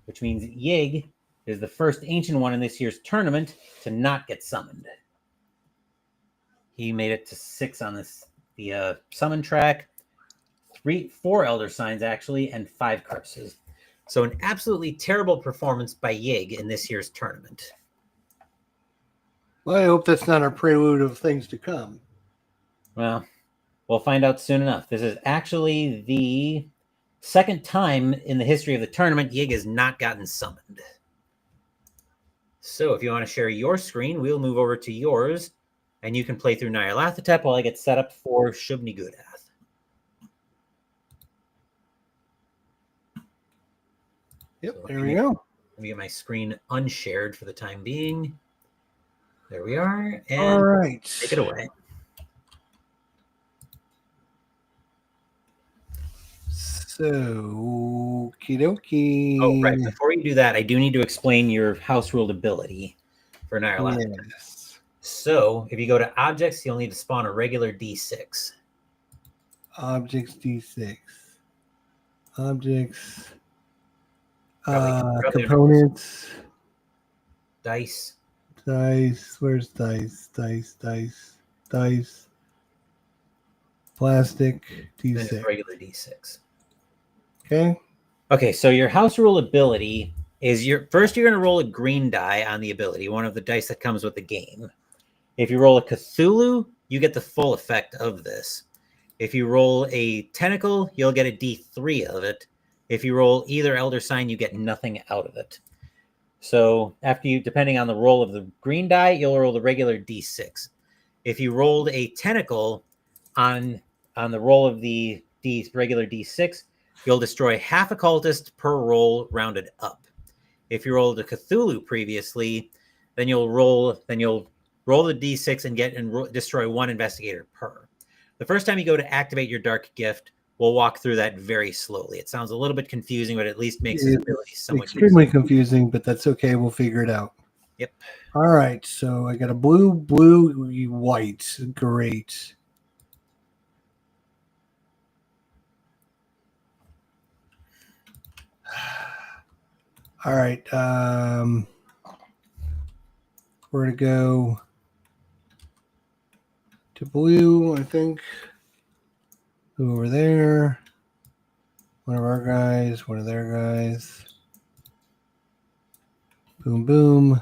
A: Which means Yig is the first ancient one in this year's tournament to not get summoned. He made it to 6 on the summon track, 4 elder signs actually, and 5 curses. So an absolutely terrible performance by Yig in this year's tournament.
B: Well, I hope that's not a prelude of things to come.
A: Well, we'll find out soon enough. This is actually the second time in the history of the tournament Yig has not gotten summoned. So if you want to share your screen, we'll move over to yours, and you can play through Nyarlathotep while I get set up for Shub-Niggurath.
B: Yep, so there we go.
A: Let me get my screen unshared for the time being. There we are. And
B: all right.
A: Take it away.
B: So, okie dokie.
A: Oh, right. Before you do that, I do need to explain your house ruled ability for Nyarlathotep.
B: Yes.
A: So, if you go to objects, you'll need to spawn a regular D6.
B: Objects D6. Objects.
A: Probably
B: components.
A: Dice.
B: Dice. Where's dice? Dice. Plastic D6.
A: Regular D6.
B: Okay.
A: Okay, so your house rule ability is first you're going to roll a green die on the ability, one of the dice that comes with the game. If you roll a Cthulhu, you get the full effect of this. If you roll a tentacle, you'll get a D3 of it. If you roll either elder sign, you get nothing out of it. So depending on the roll of the green die, you'll roll the regular D6. If you rolled a tentacle on the roll of the regular D6, you'll destroy half a cultist per roll rounded up. If you rolled a Cthulhu previously, then you'll roll the D6 and destroy 1 investigator per. The first time you go to activate your dark gift, we'll walk through that very slowly. It sounds a little bit confusing, but at least makes his ability somewhat
B: extremely
A: useful.
B: Confusing, but that's okay. We'll figure it out.
A: Yep.
B: All right. So I got a blue, white. Great. All right. Where to go? To blue, I think. Over there. One of our guys, one of their guys. Boom, boom.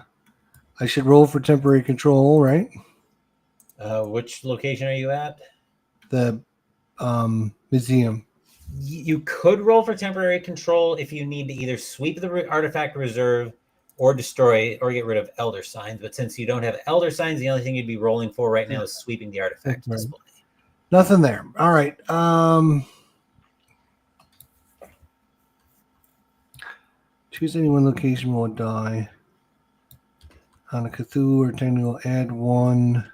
B: I should roll for temporary control, right?
A: Which location are you at?
B: The museum.
A: You could roll for temporary control if you need to either sweep the artifact reserve or destroy or get rid of elder signs. But since you don't have elder signs, the only thing you'd be rolling for right now is sweeping the artifact display.
B: Nothing there. All right. Choose any one location will die. On a Cthulhu or Technical, add 1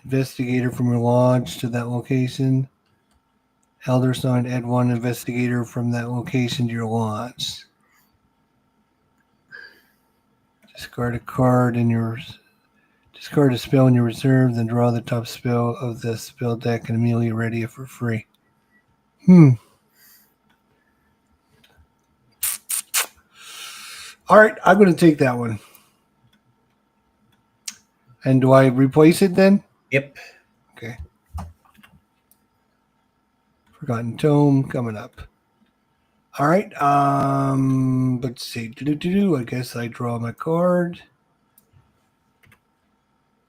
B: investigator from your lodge to that location. Elder sign, add 1 investigator from that location to your lodge. Discard a card in your... Discard a spell in your reserve, then draw the top spell of the spell deck and immediately ready it for free. All right, I'm going to take that one. And do I replace it then?
A: Yep.
B: Okay. Forgotten Tome coming up. All right. Let's see. I guess I draw my card.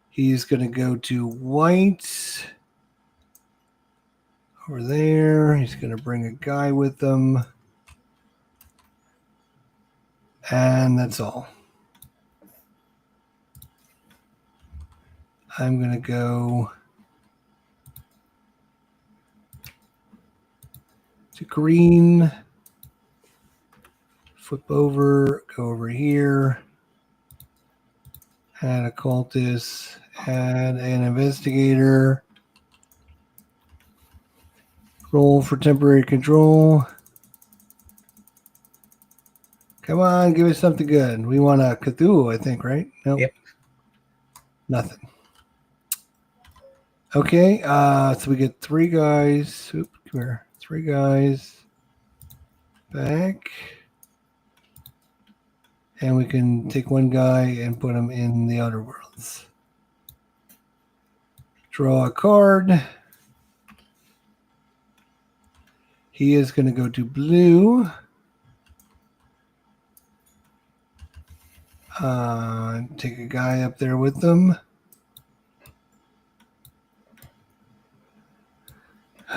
B: He's going to go to white. Over there. He's going to bring a guy with him. And that's all. I'm going to go to green. Flip over. Go over here. Add a cultist. Add an investigator. Roll for temporary control. Come on, give us something good. We want a Cthulhu, I think, right? Nope.
A: Yep.
B: Nothing. Okay, so we get 3 guys. Oop, come here. 3 guys. Back. And we can take 1 guy and put him in the Outer Worlds. Draw a card. He is going to go to blue. Take a guy up there with them.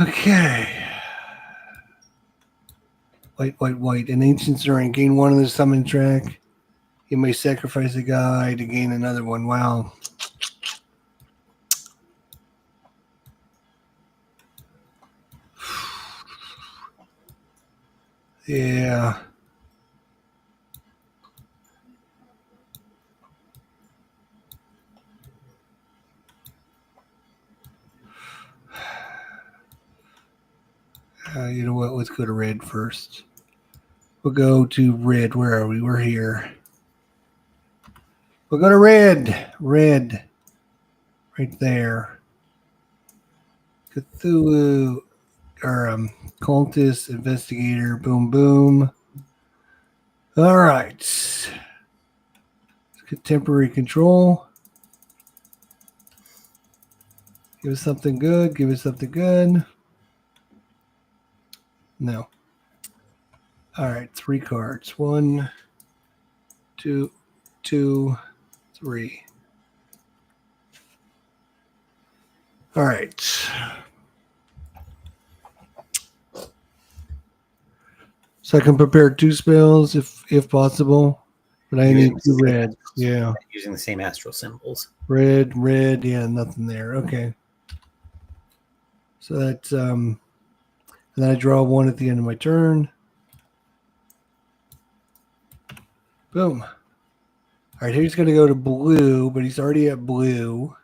B: Okay. White. An ancient Zurian. Gain 1 on the summon track. You may sacrifice a guy to gain another one. Wow. Yeah. You know what? Let's go to red first. We'll go to red. Where are we? We're here. We'll go to red. Red. Right there. Cthulhu. Or cultist, investigator. Boom, boom. All right. Let's get temporary control. Give us something good. Give us something good. No. All right. 3 cards. 1, 2, 2, 3. All right. So I can prepare 2 spells if possible, but I need 2 red. Yeah.
A: Using the same astral symbols.
B: Red. Yeah, nothing there. Okay. So that's and then I draw 1 at the end of my turn. Boom. All right, he's going to go to blue, but he's already at blue.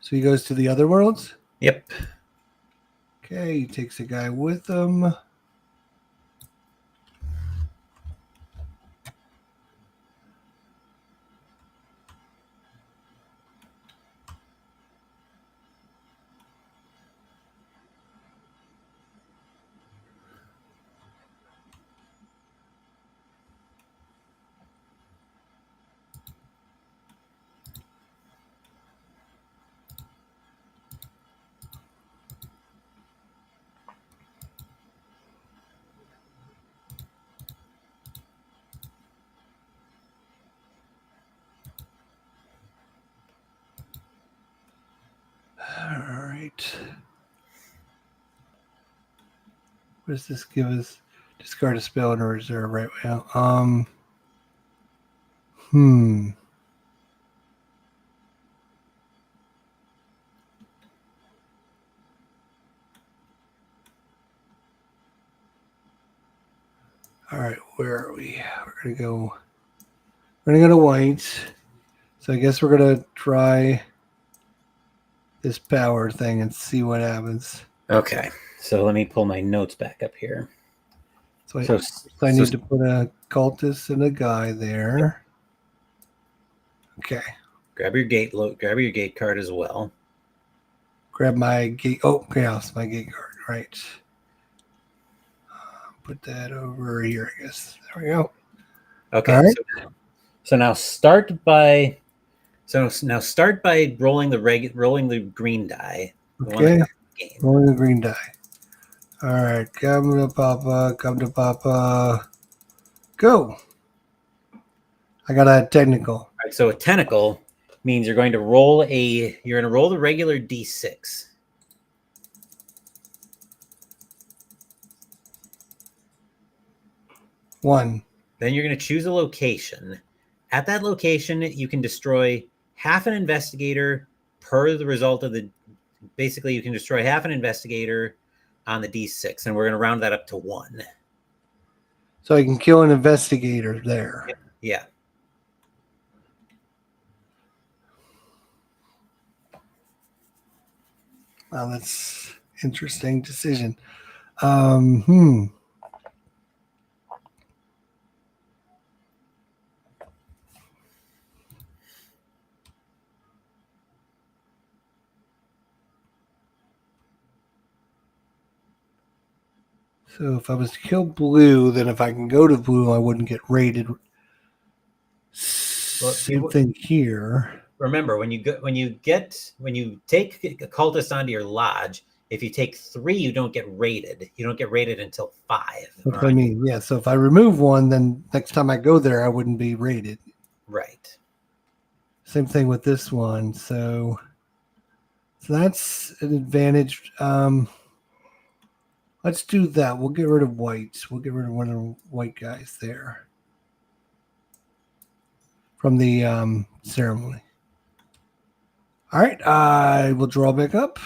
B: So he goes to the other worlds?
A: Yep.
B: Okay, he takes a guy with him. All right. What does this give us? Discard a spell in a reserve right now. All right, where are we? We're gonna go to white. So I guess we're gonna try this power thing and see what happens.
A: Okay. So let me pull my notes back up here.
B: So I need to put a cultist and a guy there. Okay.
A: Grab your gate card as well.
B: Grab my gate. Oh, chaos, my gate card. Right. Put that over here, I guess. There we go.
A: Okay. Right. So now start by rolling the green die.
B: Okay. Rolling the green die. All right, come to Papa, go. I got a technical.
A: All right, so a tentacle means you're going to roll the regular D6.
B: One.
A: Then you're going to choose a location. At that location, you can destroy half an investigator per the result of the. Basically, you can destroy half an investigator on the D6, and we're going to round that up to 1.
B: So I can kill an investigator there.
A: Yeah.
B: Wow, that's interesting decision. So if I was to kill blue, then if I can go to blue, I wouldn't get raided. Same thing here.
A: Remember, when you take a cultist onto your lodge, if you take 3, you don't get raided. You don't get raided until 5.
B: That's what I mean. Yeah. So if I remove one, then next time I go there, I wouldn't be raided.
A: Right.
B: Same thing with this one. So that's an advantage. Let's do that. We'll get rid of whites. We'll get rid of one of the white guys there from the ceremony. All right. I will draw back up.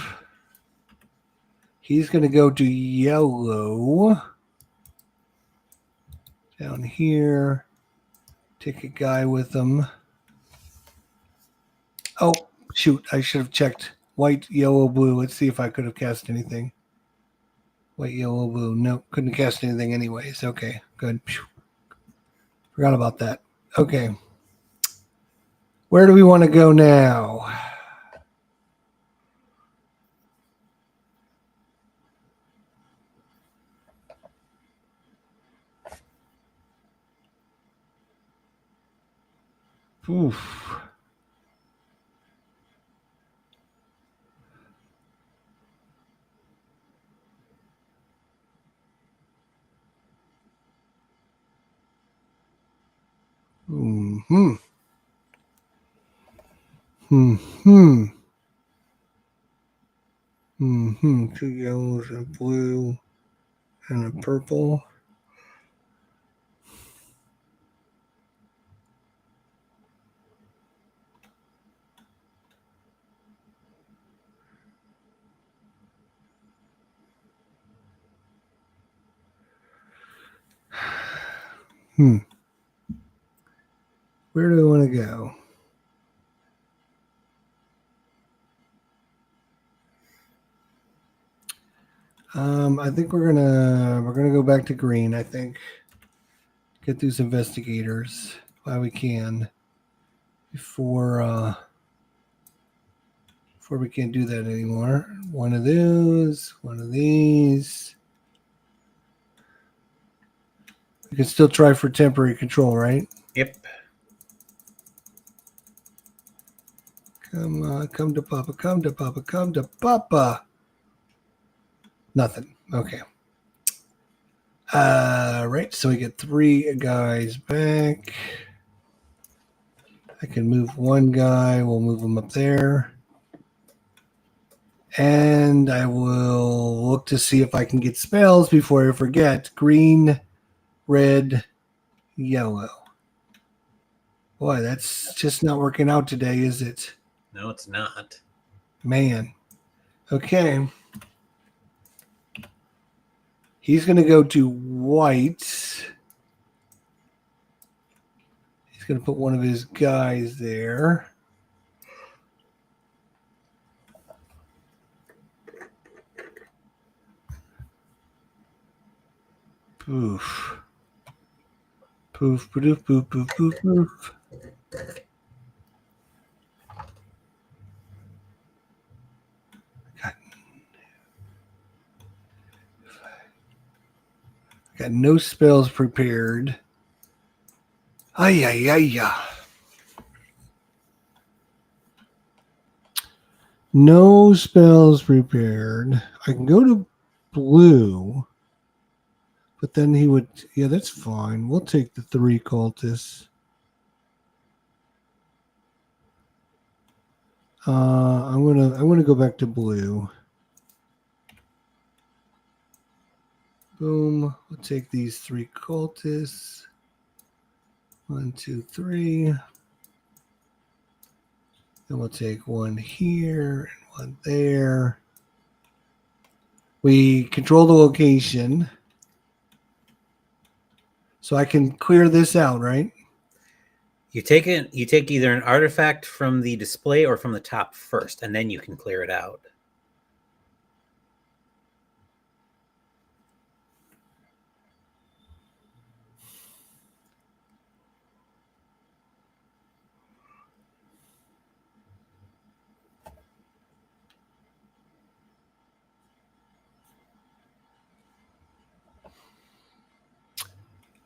B: He's going to go to yellow. Down here. Take a guy with him. Oh, shoot. I should have checked. White, yellow, blue. Let's see if I could have cast anything. White, yellow, blue. Nope, couldn't cast anything anyways. Okay, good. Forgot about that. Okay. Where do we want to go now? Oof. Hmm. 2 yellows, a blue, and a purple. Where do I want to go? I think we're gonna go back to green. I think get these investigators while we can before we can't do that anymore. One of those, one of these. We can still try for temporary control, right?
A: Yep.
B: Come on, come to Papa, come to Papa, come to Papa. Nothing. Okay. Right, so we get 3 guys back. I can move one guy. We'll move him up there. And I will look to see if I can get spells before I forget. Green, red, yellow. Boy, that's just not working out today, is it?
A: No, it's not.
B: Man. Okay. He's going to go to white. He's going to put one of his guys there. Poof. Poof, poof, poof, poof, poof, poof. Got no spells prepared. Ay, ay, ay, ay. No spells prepared. I can go to blue. But then he would, yeah, that's fine. We'll take the 3 cultists. I'm gonna go back to blue. Boom. We'll take these 3 cultists. 1, 2, 3. Then we'll take 1 here and 1 there. We control the location. So I can clear this out, right?
A: You take either an artifact from the display or from the top first, and then you can clear it out.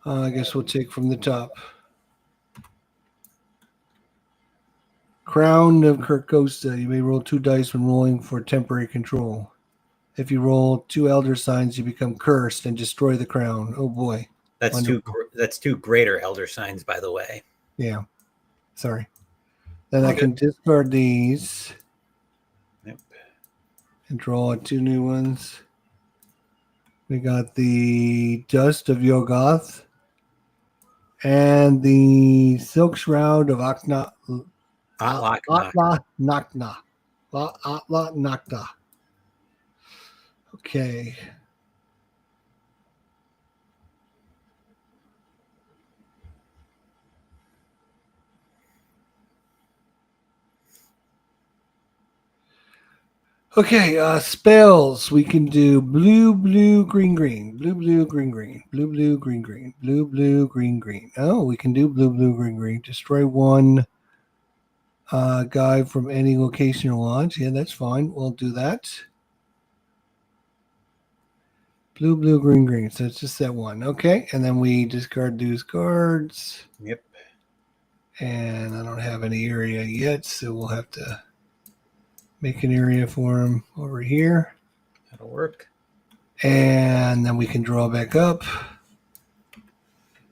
B: I guess we'll take from the top. Crown of Kirkosa. You may roll 2 dice when rolling for temporary control. If you roll 2 elder signs, you become cursed and destroy the crown. Oh boy.
A: That's two greater elder signs, by the way.
B: Yeah. Sorry. Then I can discard these.
A: Yep.
B: And draw 2 new ones. We got the Dust of Yogoth and the Silk Shroud of Akna. Nakna. Nakna. Okay. Okay, spells. We can do blue, blue, green, green. Blue, blue, green, green. Blue, blue, green, green. Blue, blue, green, green. Oh, we can do blue, blue, green, green. Destroy 1 guy from any location or launch. Yeah, that's fine. We'll do that. Blue, blue, green, green. So it's just that 1. Okay, and then we discard those cards.
A: Yep.
B: And I don't have any area yet, so we'll have to make an area for him over here.
A: That'll work.
B: And then we can draw back up.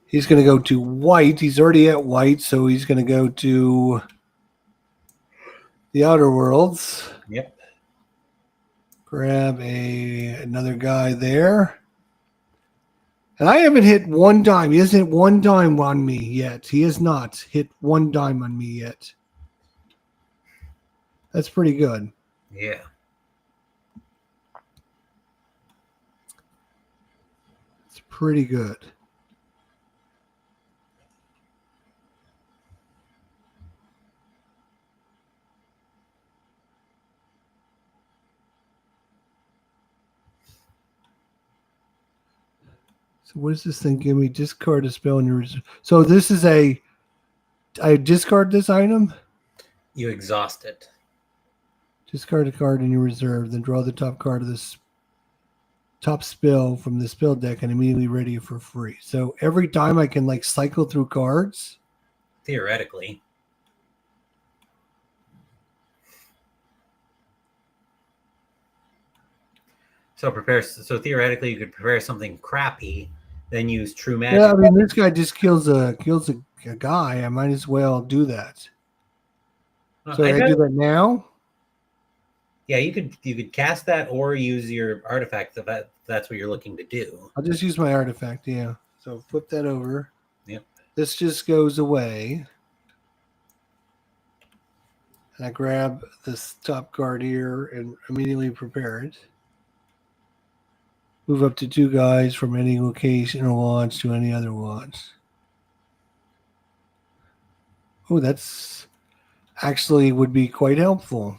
B: He's going to go to white. He's already at white, so he's going to go to the Outer Worlds.
A: Yep.
B: Grab another guy there. And I haven't hit 1 dime. He hasn't hit 1 dime on me yet. He has not hit 1 dime on me yet. That's pretty good.
A: Yeah.
B: It's pretty good. So what does this thing give me? Discard a spell in your reserve. So this is I discard this item?
A: You exhaust it.
B: Discard a card in your reserve, then draw the top card of this top spell from the spell deck and immediately ready it for free. So every time I can like cycle through cards?
A: Theoretically. So theoretically you could prepare something crappy, then use true magic.
B: Yeah, I mean this guy just kills a guy. I might as well do that. So I do that now?
A: Yeah, you could cast that or use your artifact if that's what you're looking to do.
B: I'll just use my artifact, yeah. So flip that over.
A: Yep.
B: This just goes away. And I grab this top card here and immediately prepare it. Move up to 2 guys from any location or launch to any other launch. Oh, that's actually would be quite helpful.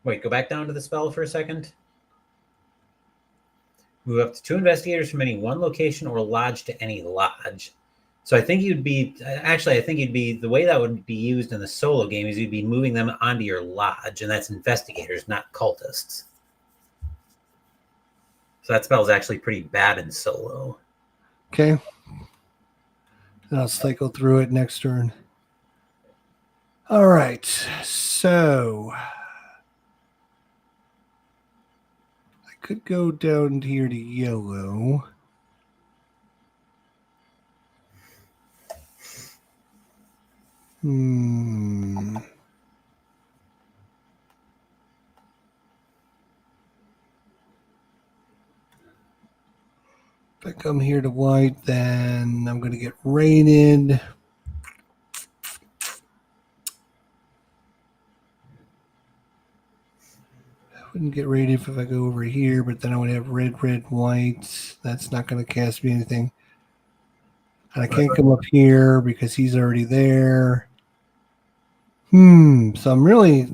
A: Wait, go back down to the spell for a second. Move up to 2 investigators from any 1 location or lodge to any lodge. So I think you'd be the way that would be used in the solo game is you'd be moving them onto your lodge, and that's investigators, not cultists. So that spell is actually pretty bad in solo.
B: Okay. And I'll cycle through it next turn. All right. So I could go down here to yellow. If I come here to white, then I'm going to get raided. I wouldn't get raided if I go over here, but then I would have red, red, white. That's not going to cast me anything. And I can't come up here because he's already there. So I'm really...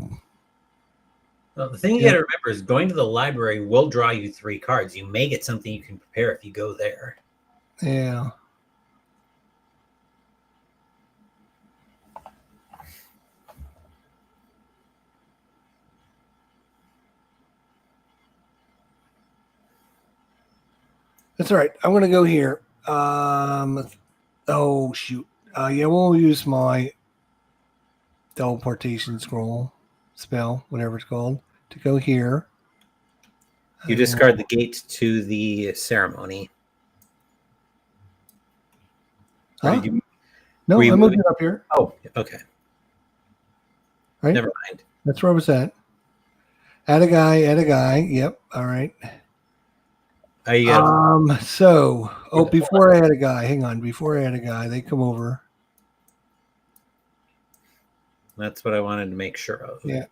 A: Well, the thing you got to remember is going to the library will draw you 3 cards. You may get something you can prepare if you go there.
B: Yeah. That's all right. I'm going to go here. Oh, shoot. Yeah, we'll use my teleportation scroll spell, whatever it's called, to go here.
A: You discard the gate to the ceremony.
B: Huh? No, I moved it up here.
A: Oh, okay.
B: Right?
A: Never mind.
B: That's where I was at. Add a guy. Yep. All right. Before I add a guy, hang on. Before I add a guy, they come over.
A: That's what I wanted to make sure of.
B: Yeah.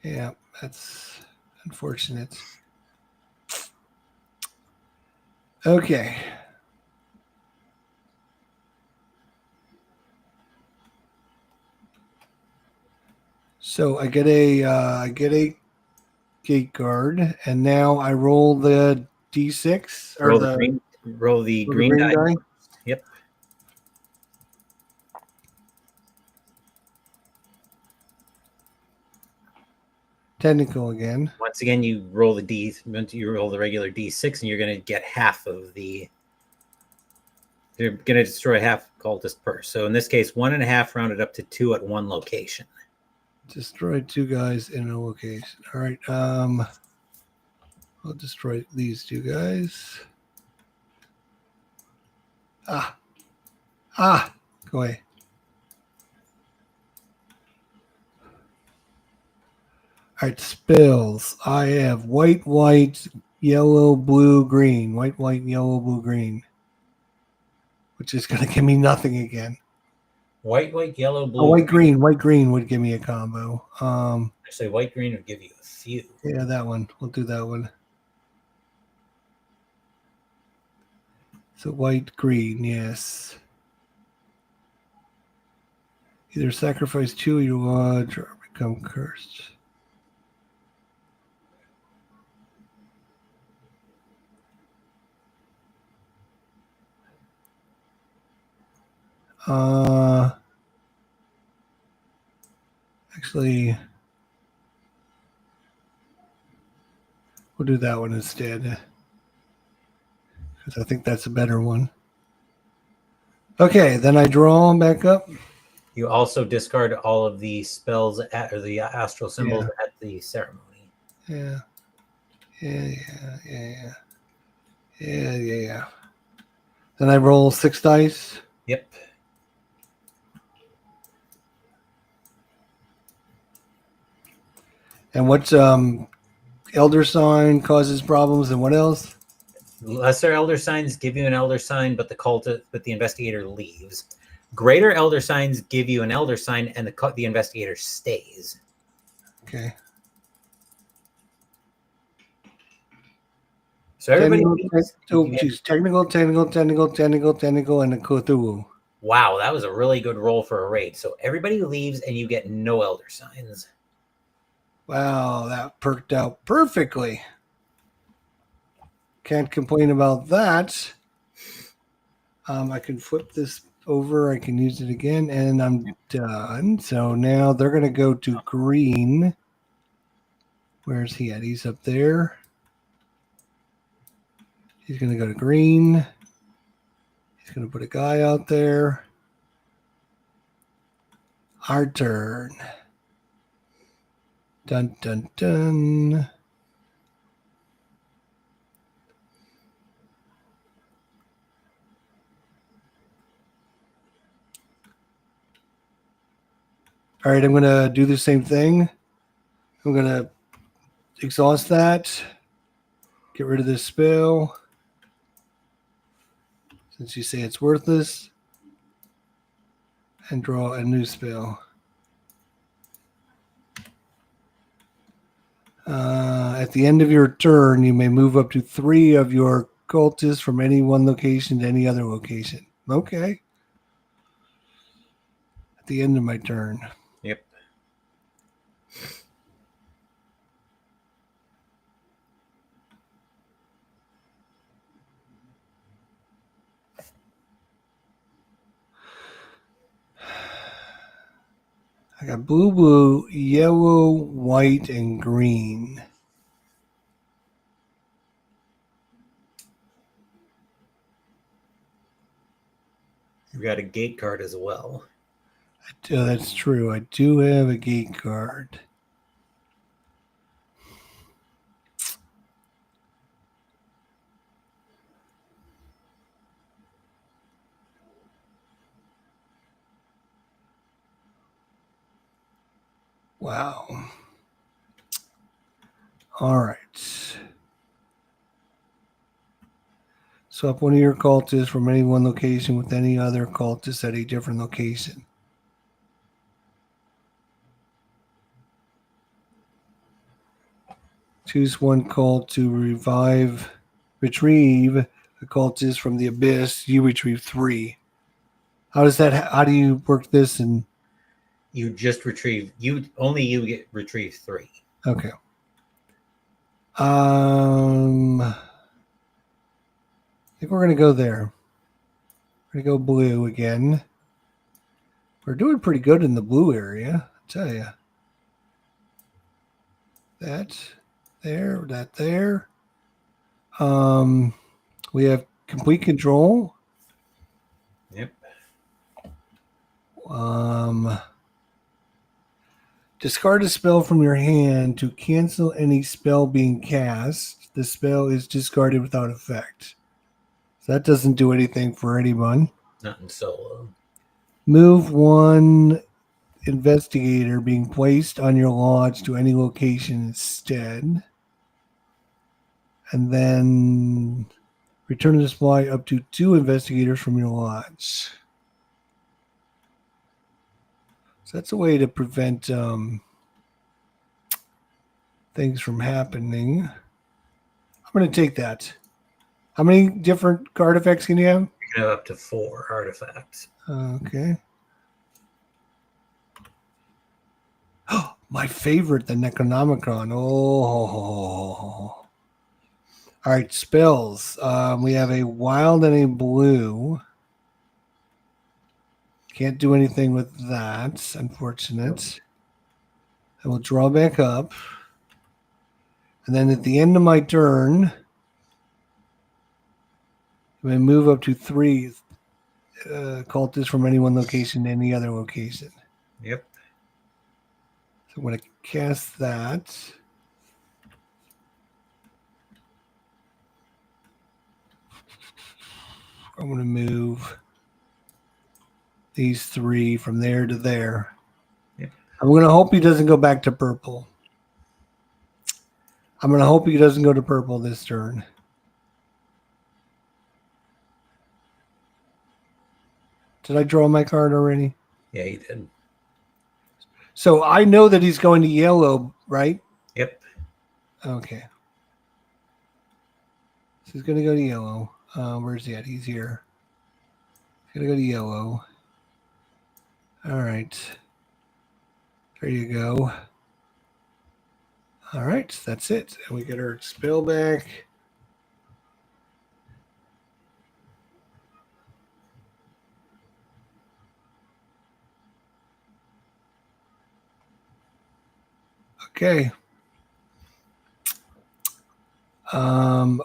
B: Yeah, that's unfortunate. Okay. So I get a gate guard, and now I roll the d6 or
A: roll the green die. Yep.
B: Technical again.
A: Once again, you roll you roll the regular d6, and you're going to get half of the. You're going to destroy half cultist purse. So in this case, 1.5 rounded up to 2 at one location.
B: Destroy 2 guys in a location. All right. I'll destroy these 2 guys. Go away. All right, spells. I have white, white, yellow, blue, green. White, white, yellow, blue, green. Which is going to give me nothing again.
A: White, white, yellow, blue.
B: White, green. White, green would give me a combo.
A: Actually, white, green would give you a few.
B: Yeah, that one. We'll do that one. So white, green, yes. Either sacrifice 2 of your lodge or become cursed. Actually, we'll do that one instead. Because I think that's a better one. Okay, then I draw them back up.
A: You also discard all of the spells or the astral symbols at the ceremony.
B: Yeah. Then I roll 6 dice.
A: Yep.
B: And what's elder sign causes problems, and what else?
A: Lesser elder signs give you an elder sign, but the investigator leaves. Greater elder signs give you an elder sign, and the investigator stays.
B: Okay.
A: So everybody.
B: Technical, and a Cthulhu.
A: Wow, that was a really good roll for a raid. So everybody leaves, and you get no elder signs.
B: Wow, that perked out perfectly. Can't complain about that. I can flip this over. I can use it again, and I'm done. So now they're going to go to green. Where's he at? He's up there. He's going to go to green. He's going to put a guy out there. Our turn. Dun, dun, dun. All right, I'm going to do the same thing. I'm going to exhaust that. Get rid of this spell. Since you say it's worthless. And draw a new spell. At the end of your turn, you may move up to 3 of your cultists from any one location to any other location. Okay. At the end of my turn.
A: Yep.
B: I got blue, yellow, white, and green.
A: You've got a gate card as well.
B: That's true. I do have a gate card. Wow. All right. Swap one of your cultists from any one location with any other cultist at a different location. Choose one cult to retrieve a cultist from the abyss. You retrieve 3. How do you work this? And
A: You just retrieve. You get retrieve 3.
B: okay. I think we're gonna go there. We're gonna go blue again. We're doing pretty good in the blue area, I tell you. That there. We have complete control.
A: Yep.
B: Discard a spell from your hand to cancel any spell being cast. The spell is discarded without effect. So that doesn't do anything for anyone.
A: Not in solo.
B: Move 1 investigator being placed on your lodge to any location instead. And then return to display up to 2 investigators from your lodge. So that's a way to prevent things from happening. I'm going to take that. How many different artifacts can you have?
A: You can have up to 4 artifacts.
B: Okay. Oh, my favorite, the Necronomicon. Oh. All right, spells. We have a wild and a blue. Can't do anything with that. Unfortunate. I will draw back up. And then at the end of my turn, I may move up to 3 cultists from any one location to any other location.
A: Yep.
B: So I'm going to cast that. I'm going to move these 3 from there to there.
A: Yep.
B: I'm going to hope he doesn't go back to purple. I'm going to hope he doesn't go to purple this turn. Did I draw my card already?
A: Yeah, you did.
B: So I know that he's going to yellow, right?
A: Yep.
B: Okay. So he's going to go to yellow. Where's he at? He's here. He's going to go to yellow. All right. There you go. All right. That's it. And we get our spell back. Okay.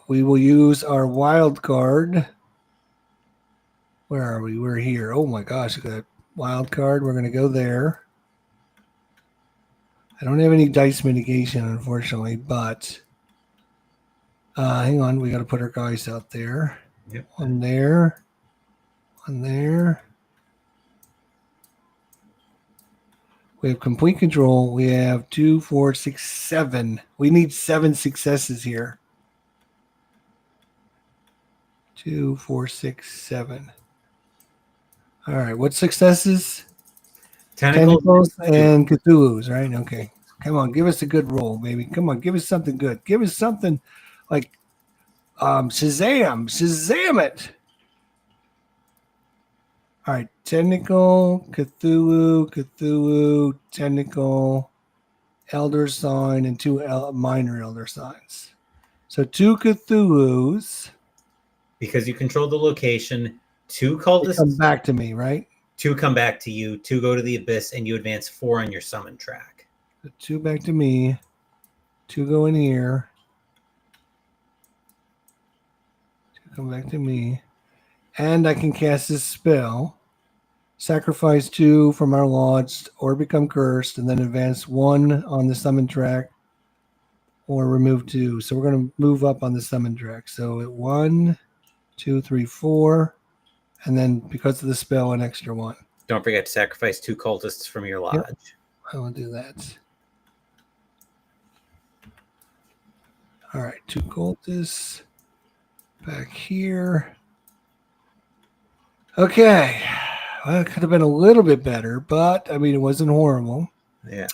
B: We will use our wild card. Where are we? We're here. Oh my gosh, look at that wild card. We're going to go there. I don't have any dice mitigation, unfortunately, but hang on. We got to put our guys out there.
A: Yep.
B: One there. One there. We have complete control. We have 2, 4, 6, 7. We need 7 successes here. 2, 4, 6, 7. All right. What successes? Tentacles and Cthulhu's, right? Okay. Come on. Give us a good roll, baby. Come on. Give us something good. Give us something like Shazam. Shazam it. All right. Tentacle, Cthulhu, Tentacle, Elder Sign, and 2 minor Elder Signs. So 2 Cthulhu's.
A: Because you control the location, 2
B: They
A: cultists
B: come back to me, right?
A: 2 come back to you, 2 go to the abyss, and you advance 4 on your summon track.
B: So 2 back to me. 2 go in here. 2 come back to me. And I can cast this spell. Sacrifice 2 from our lodge or become cursed, and then advance 1 on the summon track or remove 2. So we're going to move up on the summon track. So at 1, 2, 3, 4. And then because of the spell, an extra 1.
A: Don't forget to sacrifice 2 cultists from your lodge.
B: Yep. I will do that. All right, 2 cultists back here. Okay. Well, it could have been a little bit better, but I mean, it wasn't horrible.
A: Yeah.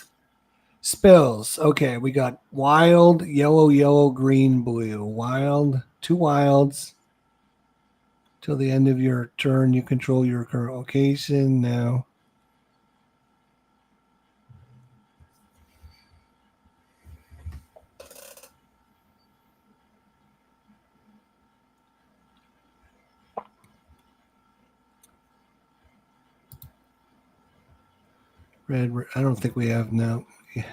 B: Spells. Okay, we got wild, yellow, yellow, green, blue. Wild, 2 wilds. Till the end of your turn, you control your current location. Now, red. I don't think we have no. We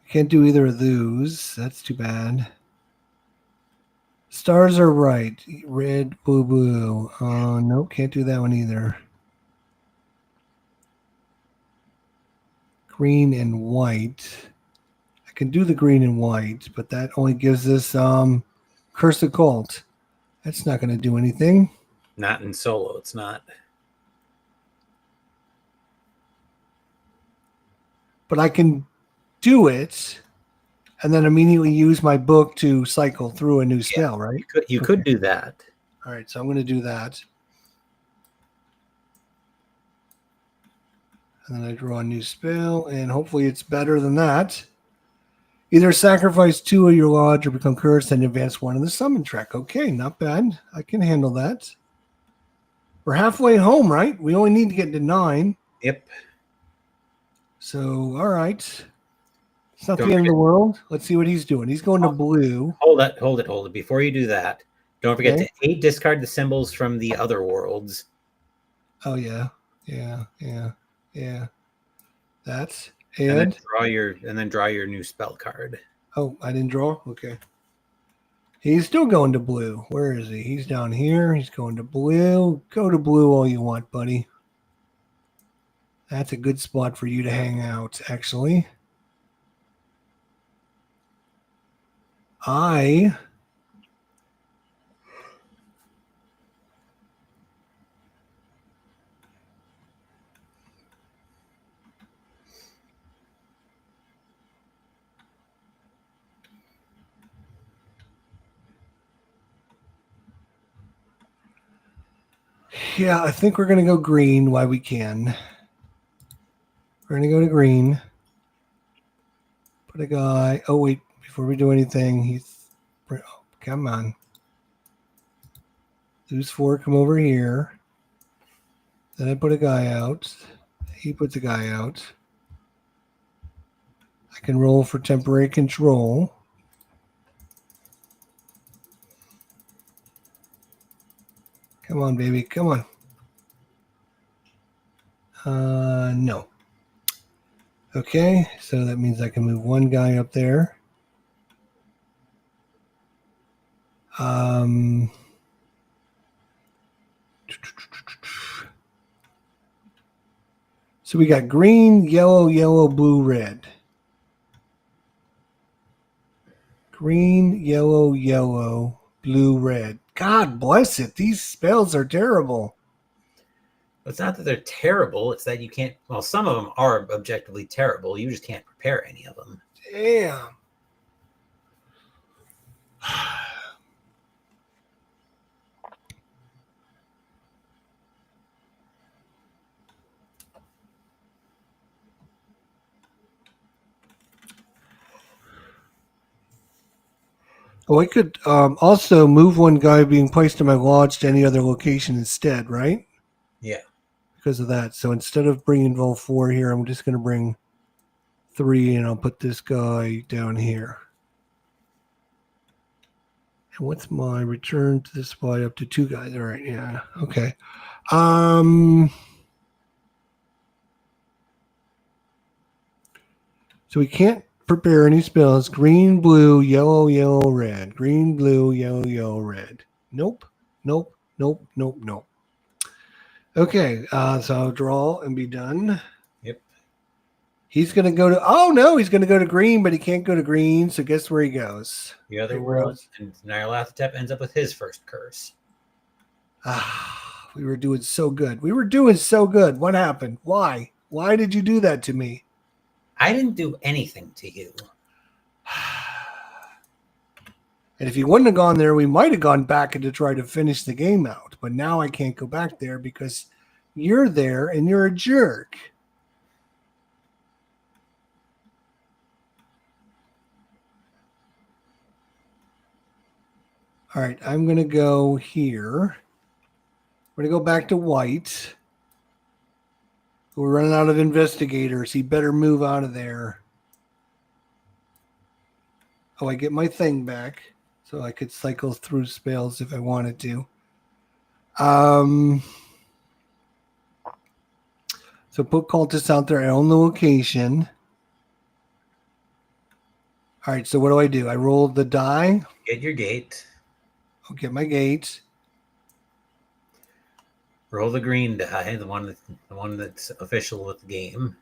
B: can't do either of those. That's too bad. Stars are right. Red, blue, blue. Nope, can't do that one either. Green and white. I can do the green and white, but that only gives us Curse Occult. That's not going to do anything.
A: Not in solo, it's not.
B: But I can do it and then immediately use my book to cycle through a new spell, right?
A: You could do that.
B: All right, so I'm going to do that. And then I draw a new spell, and hopefully it's better than that. Either sacrifice 2 of your lodge or become cursed and advance 1 in the summon track. Okay, not bad. I can handle that. We're halfway home, right? We only need to get to 9.
A: Yep.
B: So, all right. It's not the end of the world. Let's see what he's doing. He's going to blue.
A: Hold it. Before you do that, don't forget to 8 discard the symbols from the other worlds.
B: Oh, yeah. That's
A: and then draw your new spell card.
B: Oh, I didn't draw? Okay. He's still going to blue. Where is he? He's down here. He's going to blue. Go to blue all you want, buddy. That's a good spot for you to hang out, actually. Yeah, I think we're going to go green while we can. We're going to go to green. Put a guy. Oh, wait. Before we do anything, come on. Those 4 come over here. Then I put a guy out. He puts a guy out. I can roll for temporary control. Come on, baby. Come on. No. Okay, so that means I can move 1 guy up there. So we got green, yellow, yellow, blue, red. Green, yellow, yellow, blue, red. God bless it. These spells are terrible.
A: It's not that they're terrible. It's that you can't. Well, some of them are objectively terrible. You just can't prepare any of them.
B: Damn. Oh, I could also move one guy being placed in my lodge to any other location instead, right?
A: Yeah.
B: Because of that. So instead of bringing all 4 here, I'm just going to bring 3 and I'll put this guy down here. And what's my return to the spot up to 2 guys? All right, yeah, okay. So we can't prepare any spells. Green, blue, yellow, yellow, red. Green, blue, yellow, yellow, red. Nope, nope, nope, nope, nope. Okay, so I'll draw and be done.
A: Yep.
B: He's going to go to, oh no, he's going to go to green, but he can't go to green. So guess where he goes?
A: The other world, and Nyarlathotep ends up with his first curse.
B: We were doing so good. We were doing so good. What happened? Why? Why did you do that to me?
A: I didn't do anything to you.
B: And if he wouldn't have gone there, we might have gone back and to try to finish the game out. But now I can't go back there because you're there and you're a jerk. All right, I'm going to go here. We're going to go back to white. We're running out of investigators. He better move out of there. Oh, I get my thing back. So I could cycle through spells if I wanted to. So put cultists out there. I own the location. All right, so what do? I roll the die.
A: Get your gate.
B: I'll get my gate.
A: Roll the green die, the one that's official with the game.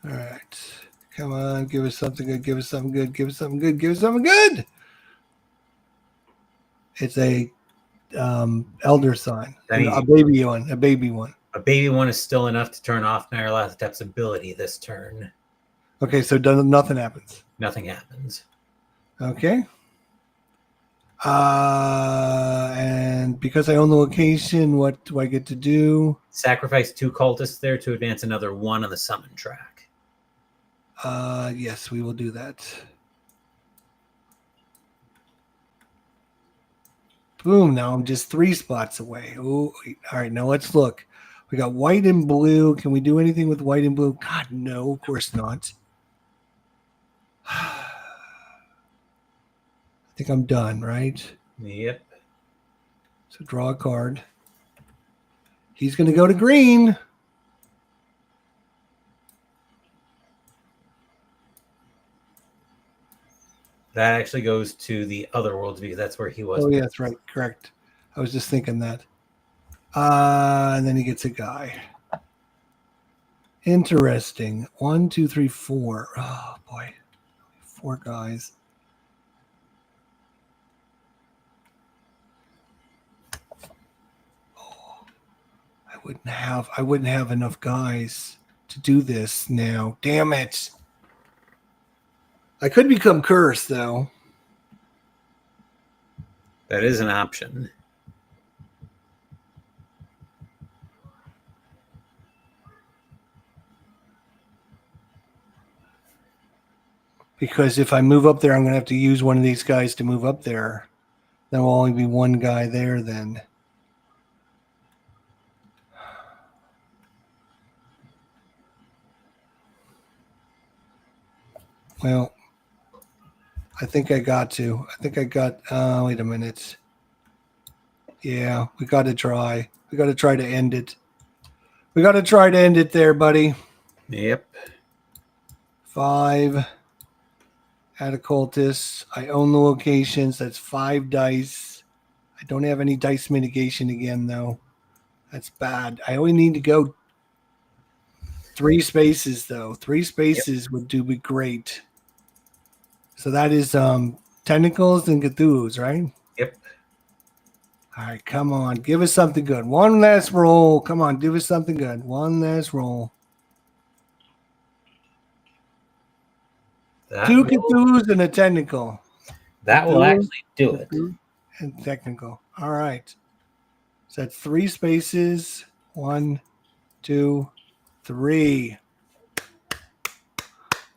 B: All right. Come on, give us something good. Give us something good. Give us something good. Give us something good. It's a elder sign. A baby one. A baby one.
A: A baby one is still enough to turn off Nyarlathotep's ability this turn.
B: Okay, so nothing happens.
A: Nothing happens.
B: Okay. And because I own the location, what do I get to do?
A: Sacrifice 2 cultists there to advance another 1 on the summon track.
B: Yes, we will do that. Boom, now I'm just 3 spots away. Oh, all right, now let's look. We got white and blue. Can we do anything with white and blue? God, no, of course not. I think I'm done, right?
A: Yep.
B: So draw a card. He's going to go to green.
A: That actually goes to the other worlds because that's where he was.
B: Oh, yeah, that's right. Correct. I was just thinking that. And then he gets a guy. Interesting. 1, 2, 3, 4. Oh, boy. 4 guys. Oh, I wouldn't have enough guys to do this now. Damn it. I could become cursed, though.
A: That is an option.
B: Because if I move up there, I'm going to have to use one of these guys to move up there. There will only be one guy there then. Well, I think I got to. Wait a minute. Yeah, we got to try. We got to try to end it. We got to try to end it there, buddy.
A: Yep.
B: 5. Add a cultist. I own the locations. That's 5 dice. I don't have any dice mitigation again, though. That's bad. I only need to go. 3 spaces, though. 3 spaces would be great. So that is Tentacles and Cthulhu's, right?
A: Yep.
B: All right, come on. Give us something good. One last roll. Come on, give us something good. One last roll.
A: That
B: 2
A: will,
B: Cthulhu's and a Tentacle.
A: that will
B: Cthulhu,
A: actually do it.
B: Cthulhu, and Technical. All right. So that's 3 spaces. 1, 2, 3.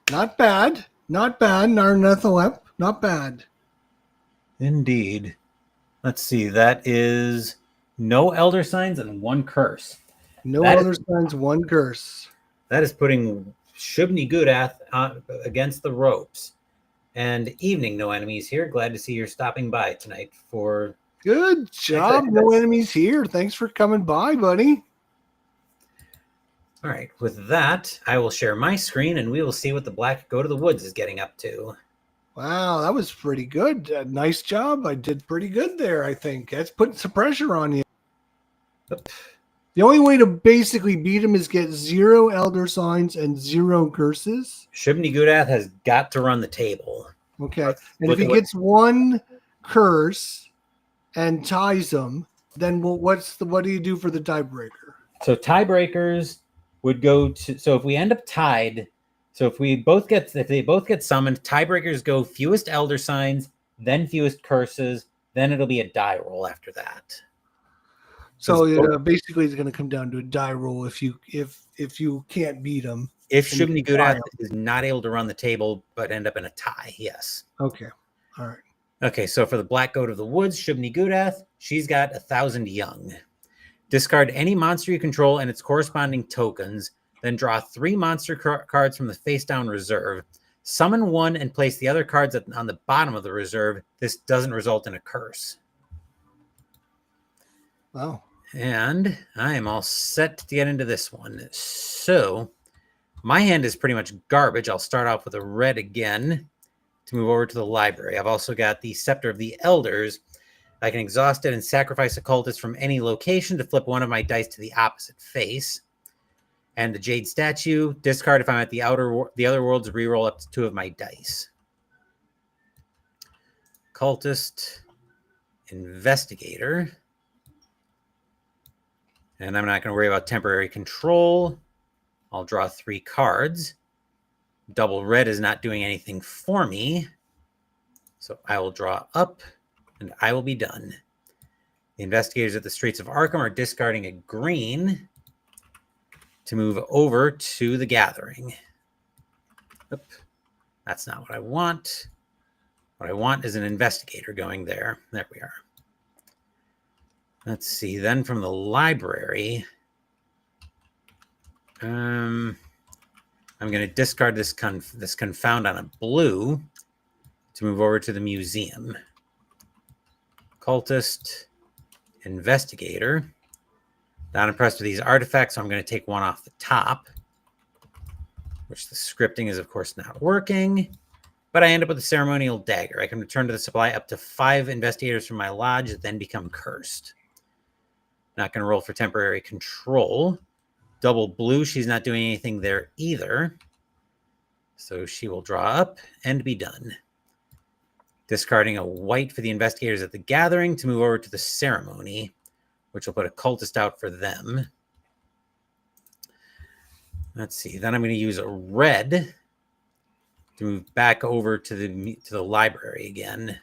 B: Not bad. Not bad. Nyarlathotep. Not bad.
A: Indeed. Let's see. That is no elder signs and 1 curse.
B: No
A: That
B: other
A: is,
B: signs, 1 curse.
A: that is putting Shub-Niggurath against the ropes. And evening, no enemies here. Glad to see you're stopping by tonight for.
B: Good job. No enemies here. Thanks for coming by, buddy.
A: All right. With that, I will share my screen and we will see what the Black Go to the Woods is getting up to.
B: Wow, that was pretty good. Nice job. I did pretty good there, I think. That's putting some pressure on you.
A: Oop.
B: The only way to basically beat him is get 0 elder signs and 0 curses.
A: Shub-Niggurath has got to run the table.
B: Okay. And if he gets 1 curse and ties them, then what do you do for the tiebreaker?
A: So tiebreakers would go to. So if we end up tied, so if they both get summoned, tiebreakers go fewest elder signs, then fewest curses, then it'll be a die roll after that.
B: So basically, it's going to come down to a die roll if you can't beat him.
A: If Shub-Niggurath is not able to run the table but end up in a tie, yes.
B: Okay. All right.
A: Okay, so for the Black Goat of the Woods, Shub-Niggurath, she's got 1,000 young. Discard any monster you control and its corresponding tokens, then draw 3 monster cards from the face-down reserve. Summon 1 and place the other cards on the bottom of the reserve. This doesn't result in a curse.
B: Wow.
A: And I am all set to get into this one. So my hand is pretty much garbage. I'll start off with a red again to move over to the library. I've also got the Scepter of the Elders. I can exhaust it and sacrifice a cultist from any location to flip one of my dice to the opposite face. And the Jade Statue, discard if I'm at the other worlds, reroll up to 2 of my dice. Cultist, Investigator. And I'm not going to worry about temporary control. I'll draw 3 cards. Double red is not doing anything for me. So I will draw up and I will be done. The investigators at the streets of Arkham are discarding a green to move over to the gathering. Oop, that's not what I want. What I want is an investigator going there. There we are. Let's see. Then from the library, I'm going to discard this confound on a blue to move over to the museum. Cultist, Investigator. Not impressed with these artifacts, so I'm going to take 1 off the top, which the scripting is, of course, not working. But I end up with a ceremonial dagger. I can return to the supply up to 5 investigators from my lodge, then become cursed. Not going to roll for temporary control. Double blue, she's not doing anything there either. So she will draw up and be done. Discarding a white for the investigators at the gathering to move over to the ceremony, which will put a cultist out for them. Let's see. Then I'm going to use a red to move back over to the library again.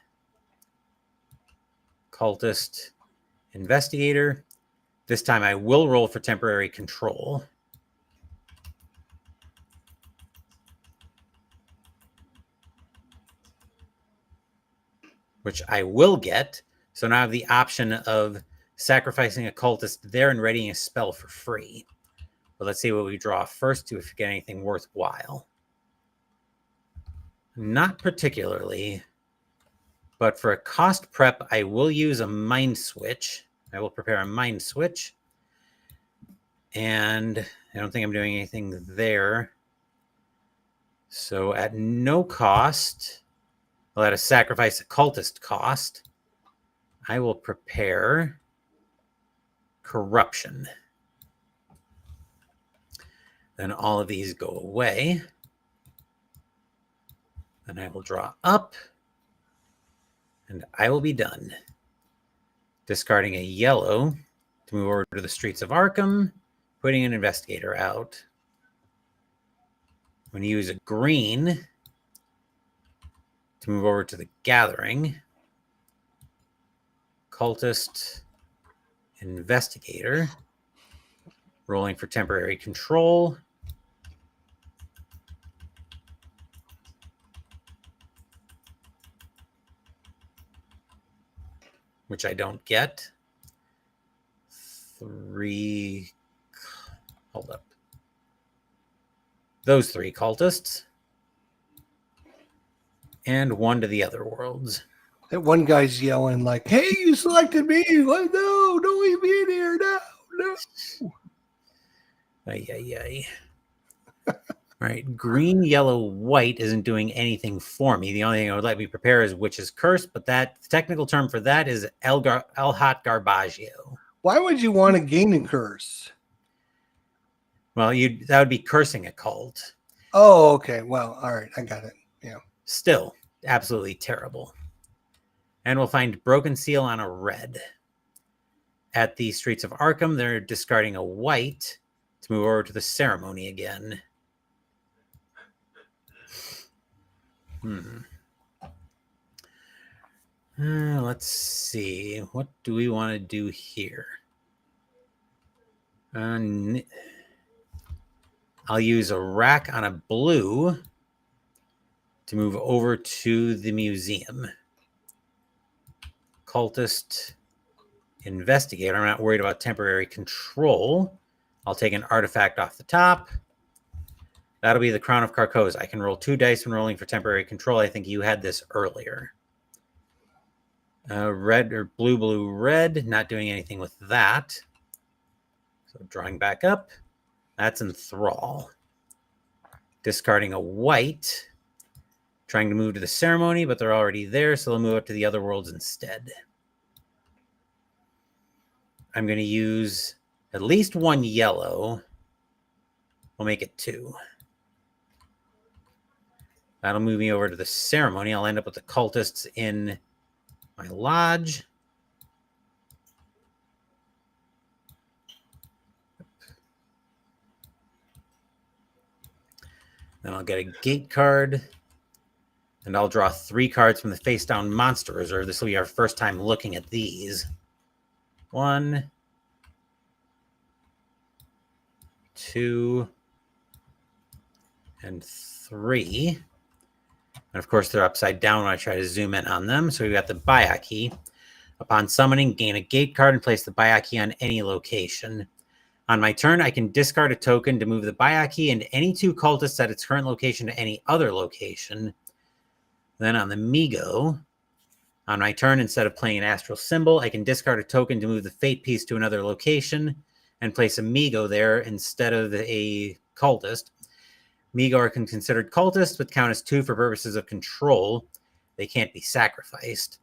A: Cultist, Investigator. This time I will roll for temporary control. Which I will get. So now I have the option of sacrificing a cultist there and readying a spell for free. But let's see what we draw first to if we get anything worthwhile. Not particularly. But for a cost prep, I will use a mind switch. I will prepare a mind switch. And I don't think I'm doing anything there. So at no cost, well, at a sacrifice a cultist cost, I will prepare corruption. Then all of these go away. Then I will draw up. And I will be done. Discarding a yellow to move over to the streets of Arkham, putting an investigator out. I'm going to use a green to move over to the gathering. Cultist, investigator, rolling for temporary control. Which I don't get. 3. Hold up. Those 3 cultists. And 1 to the other worlds.
B: That one guy's yelling like, "Hey, you selected me! Like, no, don't leave me in here! No, no!"
A: Ay, ay, ay. All right, green, yellow, white isn't doing anything for me. The only thing I would let me prepare is Witch's Curse, but that the technical term for that is Elhat Garbaggio.
B: Why would you want to gain a curse?
A: Well, that would be cursing a cult.
B: Oh, okay. Well, all right. I got it. Yeah.
A: Still, absolutely terrible. And we'll find Broken Seal on a red. At the Streets of Arkham, they're discarding a white to move over to the ceremony again. Let's see. What do we want to do here? I'll use a rack on a blue to move over to the museum. Cultist, investigator. I'm not worried about temporary control. I'll take an artifact off the top. That'll be the Crown of Carcosa. I can roll 2 dice when rolling for temporary control. I think you had this earlier. Red or blue, blue, red. Not doing anything with that. So drawing back up. That's Enthrall. Discarding a white. Trying to move to the ceremony, but they're already there, so they'll move up to the other worlds instead. I'm going to use at least 1 yellow. We'll make it 2. That'll move me over to the ceremony. I'll end up with the cultists in my lodge. Then I'll get a gate card. And I'll draw 3 cards from the face down monster reserve. This will be our first time looking at these. 1, 2, and 3. And of course, they're upside down when I try to zoom in on them. So we've got the Bayaki. Upon summoning, gain a gate card and place the Bayaki on any location. On my turn, I can discard a token to move the Bayaki and any 2 cultists at its current location to any other location. Then on the Migo, on my turn, instead of playing an astral symbol, I can discard a token to move the fate piece to another location and place a Migo there instead of a cultist. Migo are considered cultists, but count as 2 for purposes of control. They can't be sacrificed.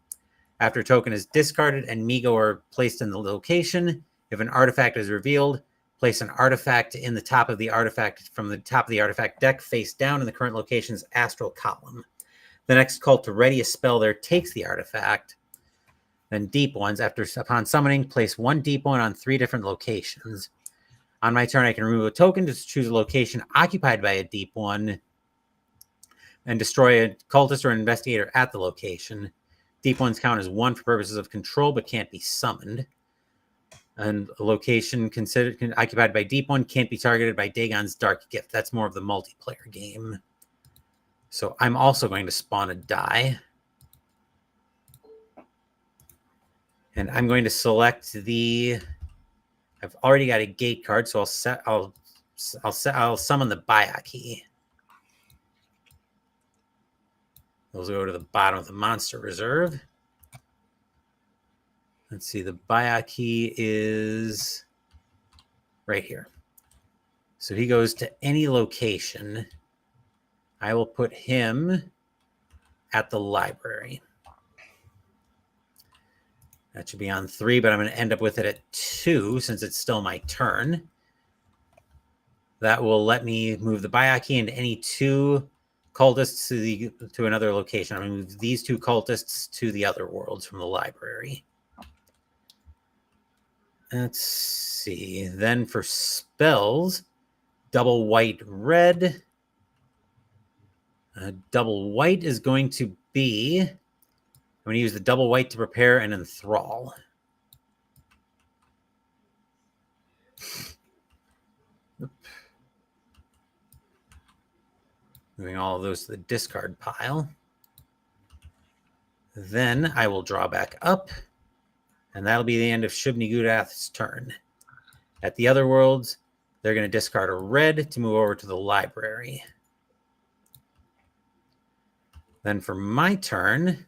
A: After a token is discarded and Migo are placed in the location, if an artifact is revealed, place an artifact in the top of the artifact from the top of the artifact deck face down in the current location's astral column. The next cult to ready a spell there takes the artifact. Then deep ones. Upon summoning, place 1 deep one on 3 different locations. On my turn, I can remove a token to choose a location occupied by a deep one and destroy a cultist or an investigator at the location. Deep ones count as 1 for purposes of control, but can't be summoned. And a location occupied by deep one can't be targeted by Dagon's Dark Gift. That's more of the multiplayer game. So I'm also going to spawn a die. And I'm going to select the... I've already got a gate card, so I'll summon the Bayaki. Those go to the bottom of the monster reserve. Let's see, the Bayaki is right here. So he goes to any location. I will put him at the library. That should be on 3, but I'm going to end up with it at 2 since it's still my turn. That will let me move the Bayaki and any 2 cultists to another location. I'm going to move these 2 cultists to the other worlds from the library. Let's see. Then for spells, double white, red. Double white is going to be... I'm going to use the double white to prepare and enthrall. Moving all of those to the discard pile. Then I will draw back up, and that'll be the end of Shub-Niggurath's turn. At the other worlds, they're going to discard a red to move over to the library. Then for my turn,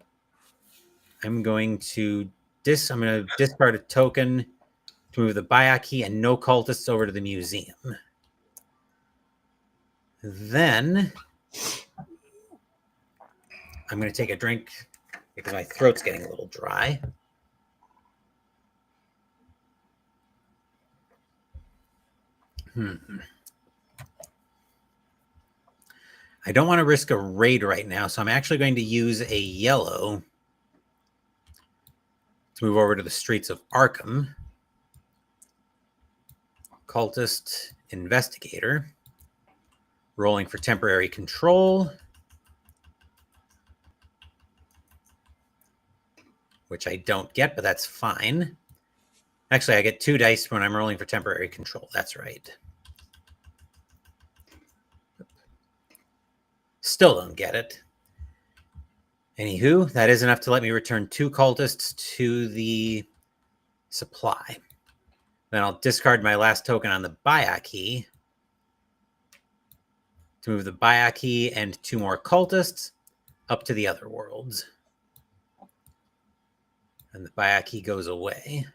A: I'm going to discard a token to move the Bayaki and no cultists over to the museum. Then I'm going to take a drink because my throat's getting a little dry. I don't want to risk a raid right now, so I'm actually going to use a yellow to move over to the streets of Arkham. Cultist Investigator. Rolling for temporary control. Which I don't get, but that's fine. Actually, I get 2 dice when I'm rolling for temporary control. That's right. Still don't get it. Anywho, that is enough to let me return 2 cultists to the supply. Then I'll discard my last token on the Bayaki to move the Bayaki and 2 more cultists up to the other worlds. And the Bayaki goes away.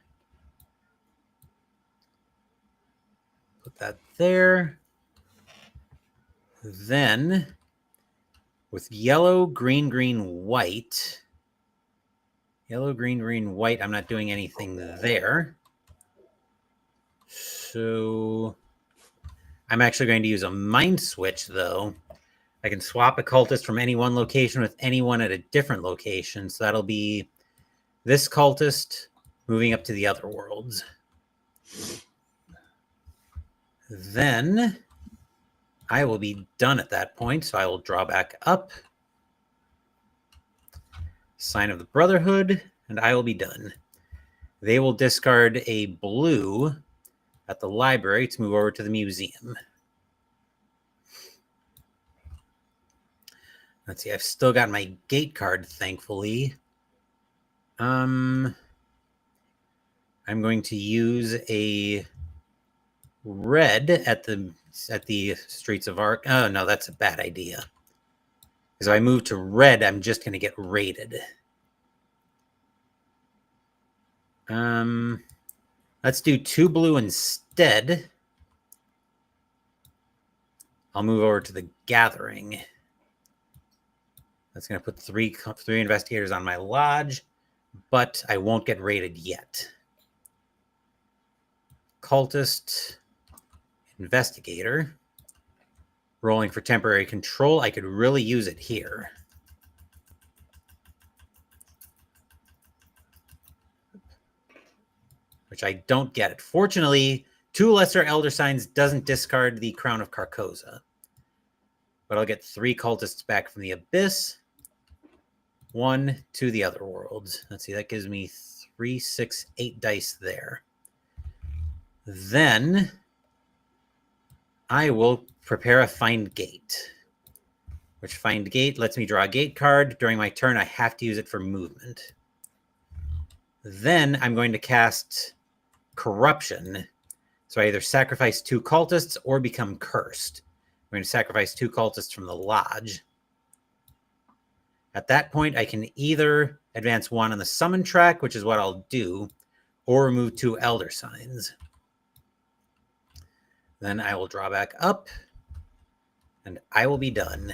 A: Put that there. Then, with yellow, green, green, white. Yellow, green, green, white. I'm not doing anything there. So, I'm actually going to use a mind switch, though. I can swap a cultist from any one location with anyone at a different location. So that'll be this cultist moving up to the other worlds. Then I will be done at that point, so I will draw back up. Sign of the Brotherhood, and I will be done. They will discard a blue at the library to move over to the museum. Let's see, I've still got my gate card, thankfully. I'm going to use a red at the streets of Ark. Oh no, that's a bad idea. Because if I move to red, I'm just going to get raided. Let's do 2 blue instead. I'll move over to the gathering. That's going to put 3 investigators on my lodge, but I won't get raided yet. Cultist Investigator. Rolling for temporary control. I could really use it here. Which I don't get it. Fortunately, 2 lesser elder signs doesn't discard the Crown of Carcosa. But I'll get 3 cultists back from the Abyss. 1 to the other worlds. Let's see, that gives me 3, 6, 8 dice there. Then I will prepare a Find Gate. Which Find Gate lets me draw a gate card. During my turn, I have to use it for movement. Then I'm going to cast Corruption. So I either sacrifice 2 cultists or become cursed. I'm going to sacrifice 2 cultists from the lodge. At that point, I can either advance 1 on the summon track, which is what I'll do, or remove 2 elder signs. Then I will draw back up, and I will be done.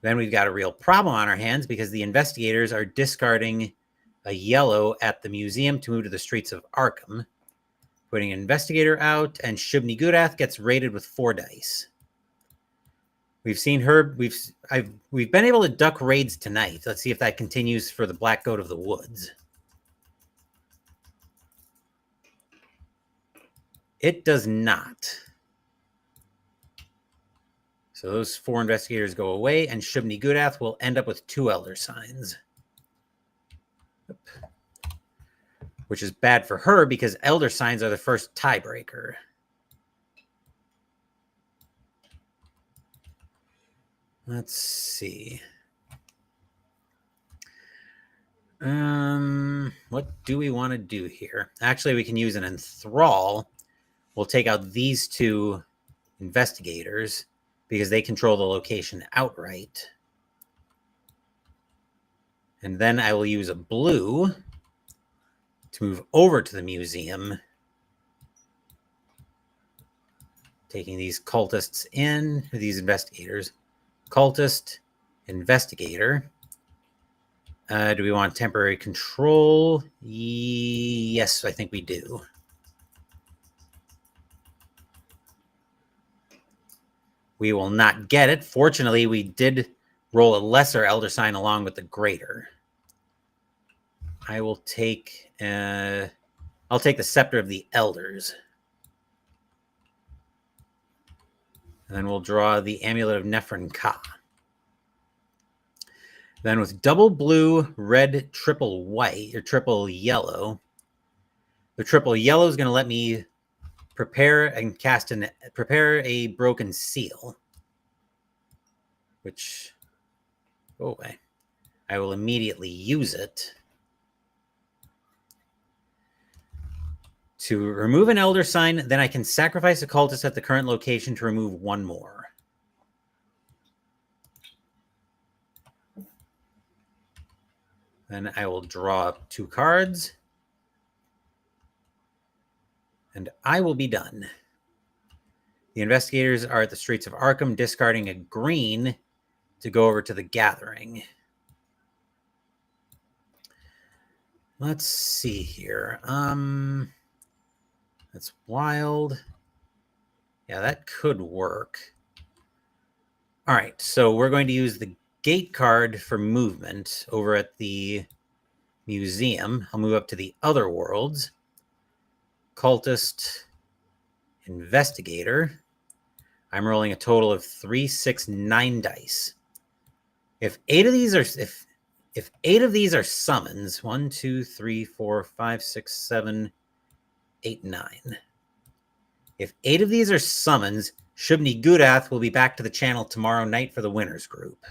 A: Then we've got a real problem on our hands because the investigators are discarding a yellow at the museum to move to the streets of Arkham. Putting an investigator out, and Shub-Niggurath gets rated with 4 dice. We've seen her. We've been able to duck raids tonight. Let's see if that continues for the Black Goat of the Woods. It does not. So those 4 investigators go away, and Shub-Niggurath will end up with 2 Elder Signs. Which is bad for her because Elder Signs are the first tiebreaker. Let's see. What do we want to do here? Actually, we can use an enthrall. We'll take out these 2 investigators because they control the location outright. And then I will use a blue to move over to the museum. Taking these cultists in, these investigators. Cultist, investigator. Do we want temporary control? Yes, I think we do. We will not get it. Fortunately, we did roll a lesser Elder Sign along with the greater. I will take... I'll take the Scepter of the Elders. And then we'll draw the Amulet of Nephrin Ka. Then with double blue, red, triple white, or triple yellow, the triple yellow is going to let me prepare and prepare a broken seal. Which, go away. I will immediately use it to remove an Elder Sign. Then I can sacrifice a cultist at the current location to remove 1 more. Then I will draw 2 cards. And I will be done. The investigators are at the streets of Arkham, discarding a green to go over to the gathering. Let's see here. That's wild. Yeah, that could work. All right, so we're going to use the gate card for movement over at the museum. I'll move up to the other worlds. Cultist, investigator. I'm rolling a total of 3, 6, 9 dice. If 8 of these are if 8 of these are summons, 1, 2, 3, 4, 5, 6, 7, 8, 9. If 8 of these are summons, Shub-Niggurath will be back to the channel tomorrow night for the winners group.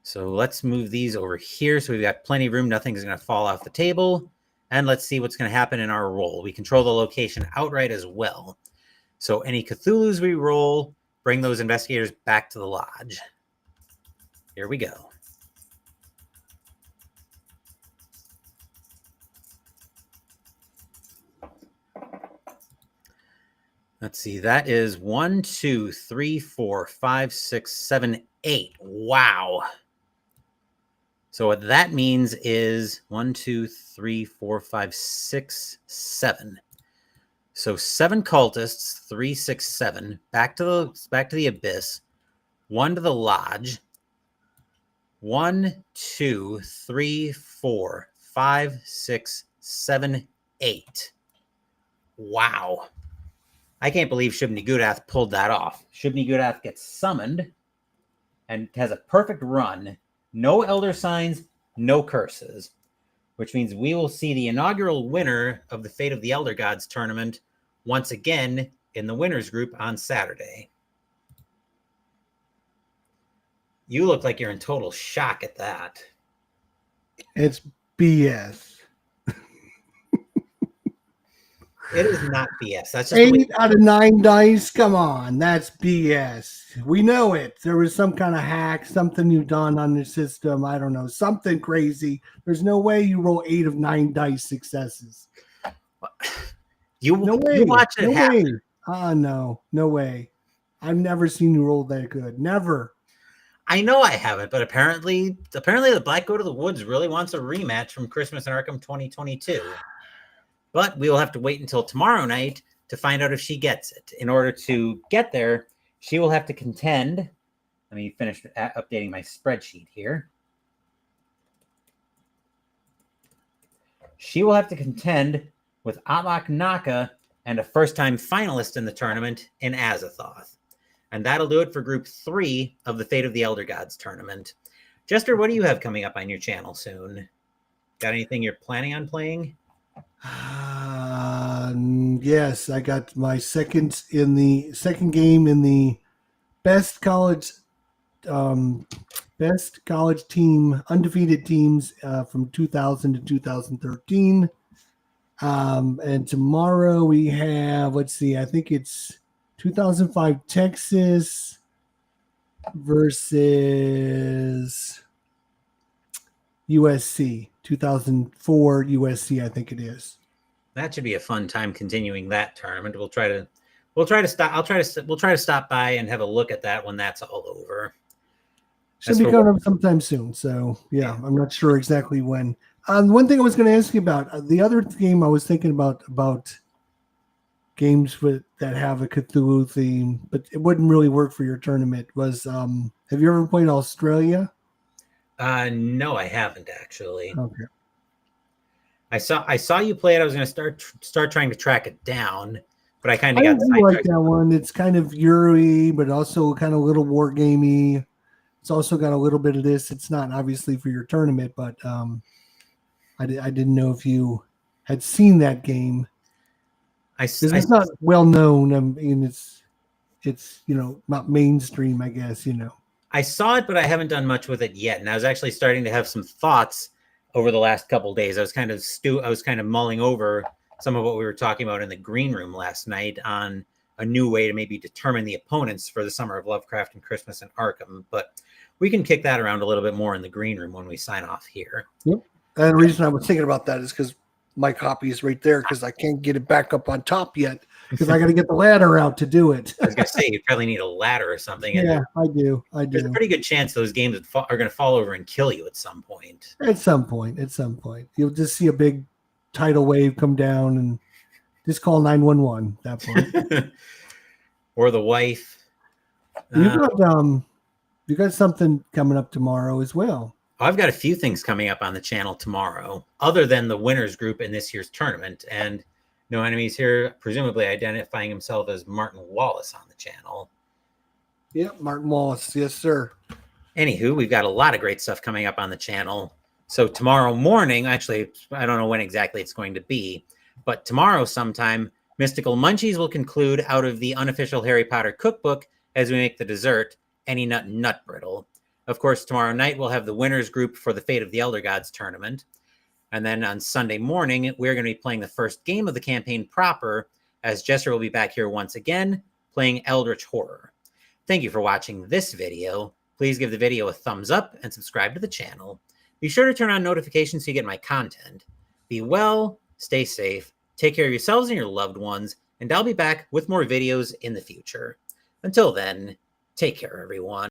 A: So let's move these over here so we've got plenty of room. Nothing's going to fall off the table. And let's see what's going to happen in our roll. We control the location outright as well. So any Cthulhus we roll, bring those investigators back to the lodge. Here we go. Let's see. That is 1, 2, 3, 4, 5, 6, 7, 8. Wow. So what that means is 1, 2, 3, 4, 5, 6, 7. So 7 cultists, 3, 6, 7. Back to the abyss. 1 to the lodge. 1, 2, 3, 4, 5, 6, 7, 8. Wow. I can't believe Shub-Niggurath pulled that off. Shub-Niggurath gets summoned and has a perfect run. No Elder Signs, no curses. Which means we will see the inaugural winner of the Fate of the Elder Gods tournament once again in the winners group on Saturday. You look like you're in total shock at that.
B: It's BS.
A: It is not BS. That's just
B: 8 out of 9 dice. Come on, that's BS. We know it. There was some kind of hack, something you've done on the system. I don't know, something crazy. There's no way you roll 8 of 9 dice successes.
A: No way. You watch it happen.
B: No way. I've never seen you roll that good. Never.
A: I know I haven't, but apparently the Black Goat of the Woods really wants a rematch from Christmas in Arkham 2022. but we will have to wait until tomorrow night to find out if she gets it. In order to get there, she will have to contend. Let me finish updating my spreadsheet here. She will have to contend with Atlak Naka and a first-time finalist in the tournament in Azathoth. And that'll do it for Group 3 of the Fate of the Elder Gods tournament. Jester, what do you have coming up on your channel soon? Got anything you're planning on playing?
B: Yes, I got my second game in the best college team, undefeated teams from 2000 to 2013. And tomorrow we have, let's see, I think it's 2005 Texas versus USC. 2004 USC, I think it is.
A: That should be a fun time continuing that tournament. We'll try to stop by and have a look at that when that's all over.
B: Should be coming up sometime soon. So yeah, I'm not sure exactly when. One thing I was going to ask you about, the other game I was thinking about games that have a Cthulhu theme, but it wouldn't really work for your tournament, was have you ever played Australia?
A: No, I haven't actually.
B: Okay.
A: I saw you play it. I was going to start trying to track it down, but I kind of got
B: sidetracked. Like that one. It's kind of Yuri, but also kind of a little war gamey. It's also got a little bit of this. It's not obviously for your tournament, but I didn't know if you had seen that game. It's not well known. I mean, it's not mainstream, I guess.
A: I saw it, but I haven't done much with it yet. And I was actually starting to have some thoughts over the last couple of days. I was kind of mulling over some of what we were talking about in the green room last night on a new way to maybe determine the opponents for the Summer of Lovecraft and Christmas in Arkham. But we can kick that around a little bit more in the green room when we sign off here.
B: Yep. And the reason I was thinking about that is because my copy is right there because I can't get it back up on top yet because I got to get the ladder out to do it.
A: I was going to say, you probably need a ladder or something.
B: Yeah, I do.
A: There's a pretty good chance those games are going to fall over and kill you at some point.
B: At some point. You'll just see a big tidal wave come down and just call 911 at that point.
A: Or the wife.
B: You got something coming up tomorrow as well.
A: I've got a few things coming up on the channel tomorrow, other than the winners group in this year's tournament. And No Enemies here, presumably identifying himself as Martin Wallace on the channel.
B: Yeah, Martin Wallace. Yes, sir.
A: Anywho, we've got a lot of great stuff coming up on the channel. So tomorrow morning, actually, I don't know when exactly it's going to be, but tomorrow sometime, Mystical Munchies will conclude out of the unofficial Harry Potter cookbook as we make the dessert, Any Nut Nut Brittle. Of course, tomorrow night, we'll have the winners group for the Fate of the Elder Gods tournament. And then on Sunday morning, we're going to be playing the first game of the campaign proper, as Jester will be back here once again, playing Eldritch Horror. Thank you for watching this video. Please give the video a thumbs up and subscribe to the channel. Be sure to turn on notifications so you get my content. Be well, stay safe, take care of yourselves and your loved ones, and I'll be back with more videos in the future. Until then, take care, everyone.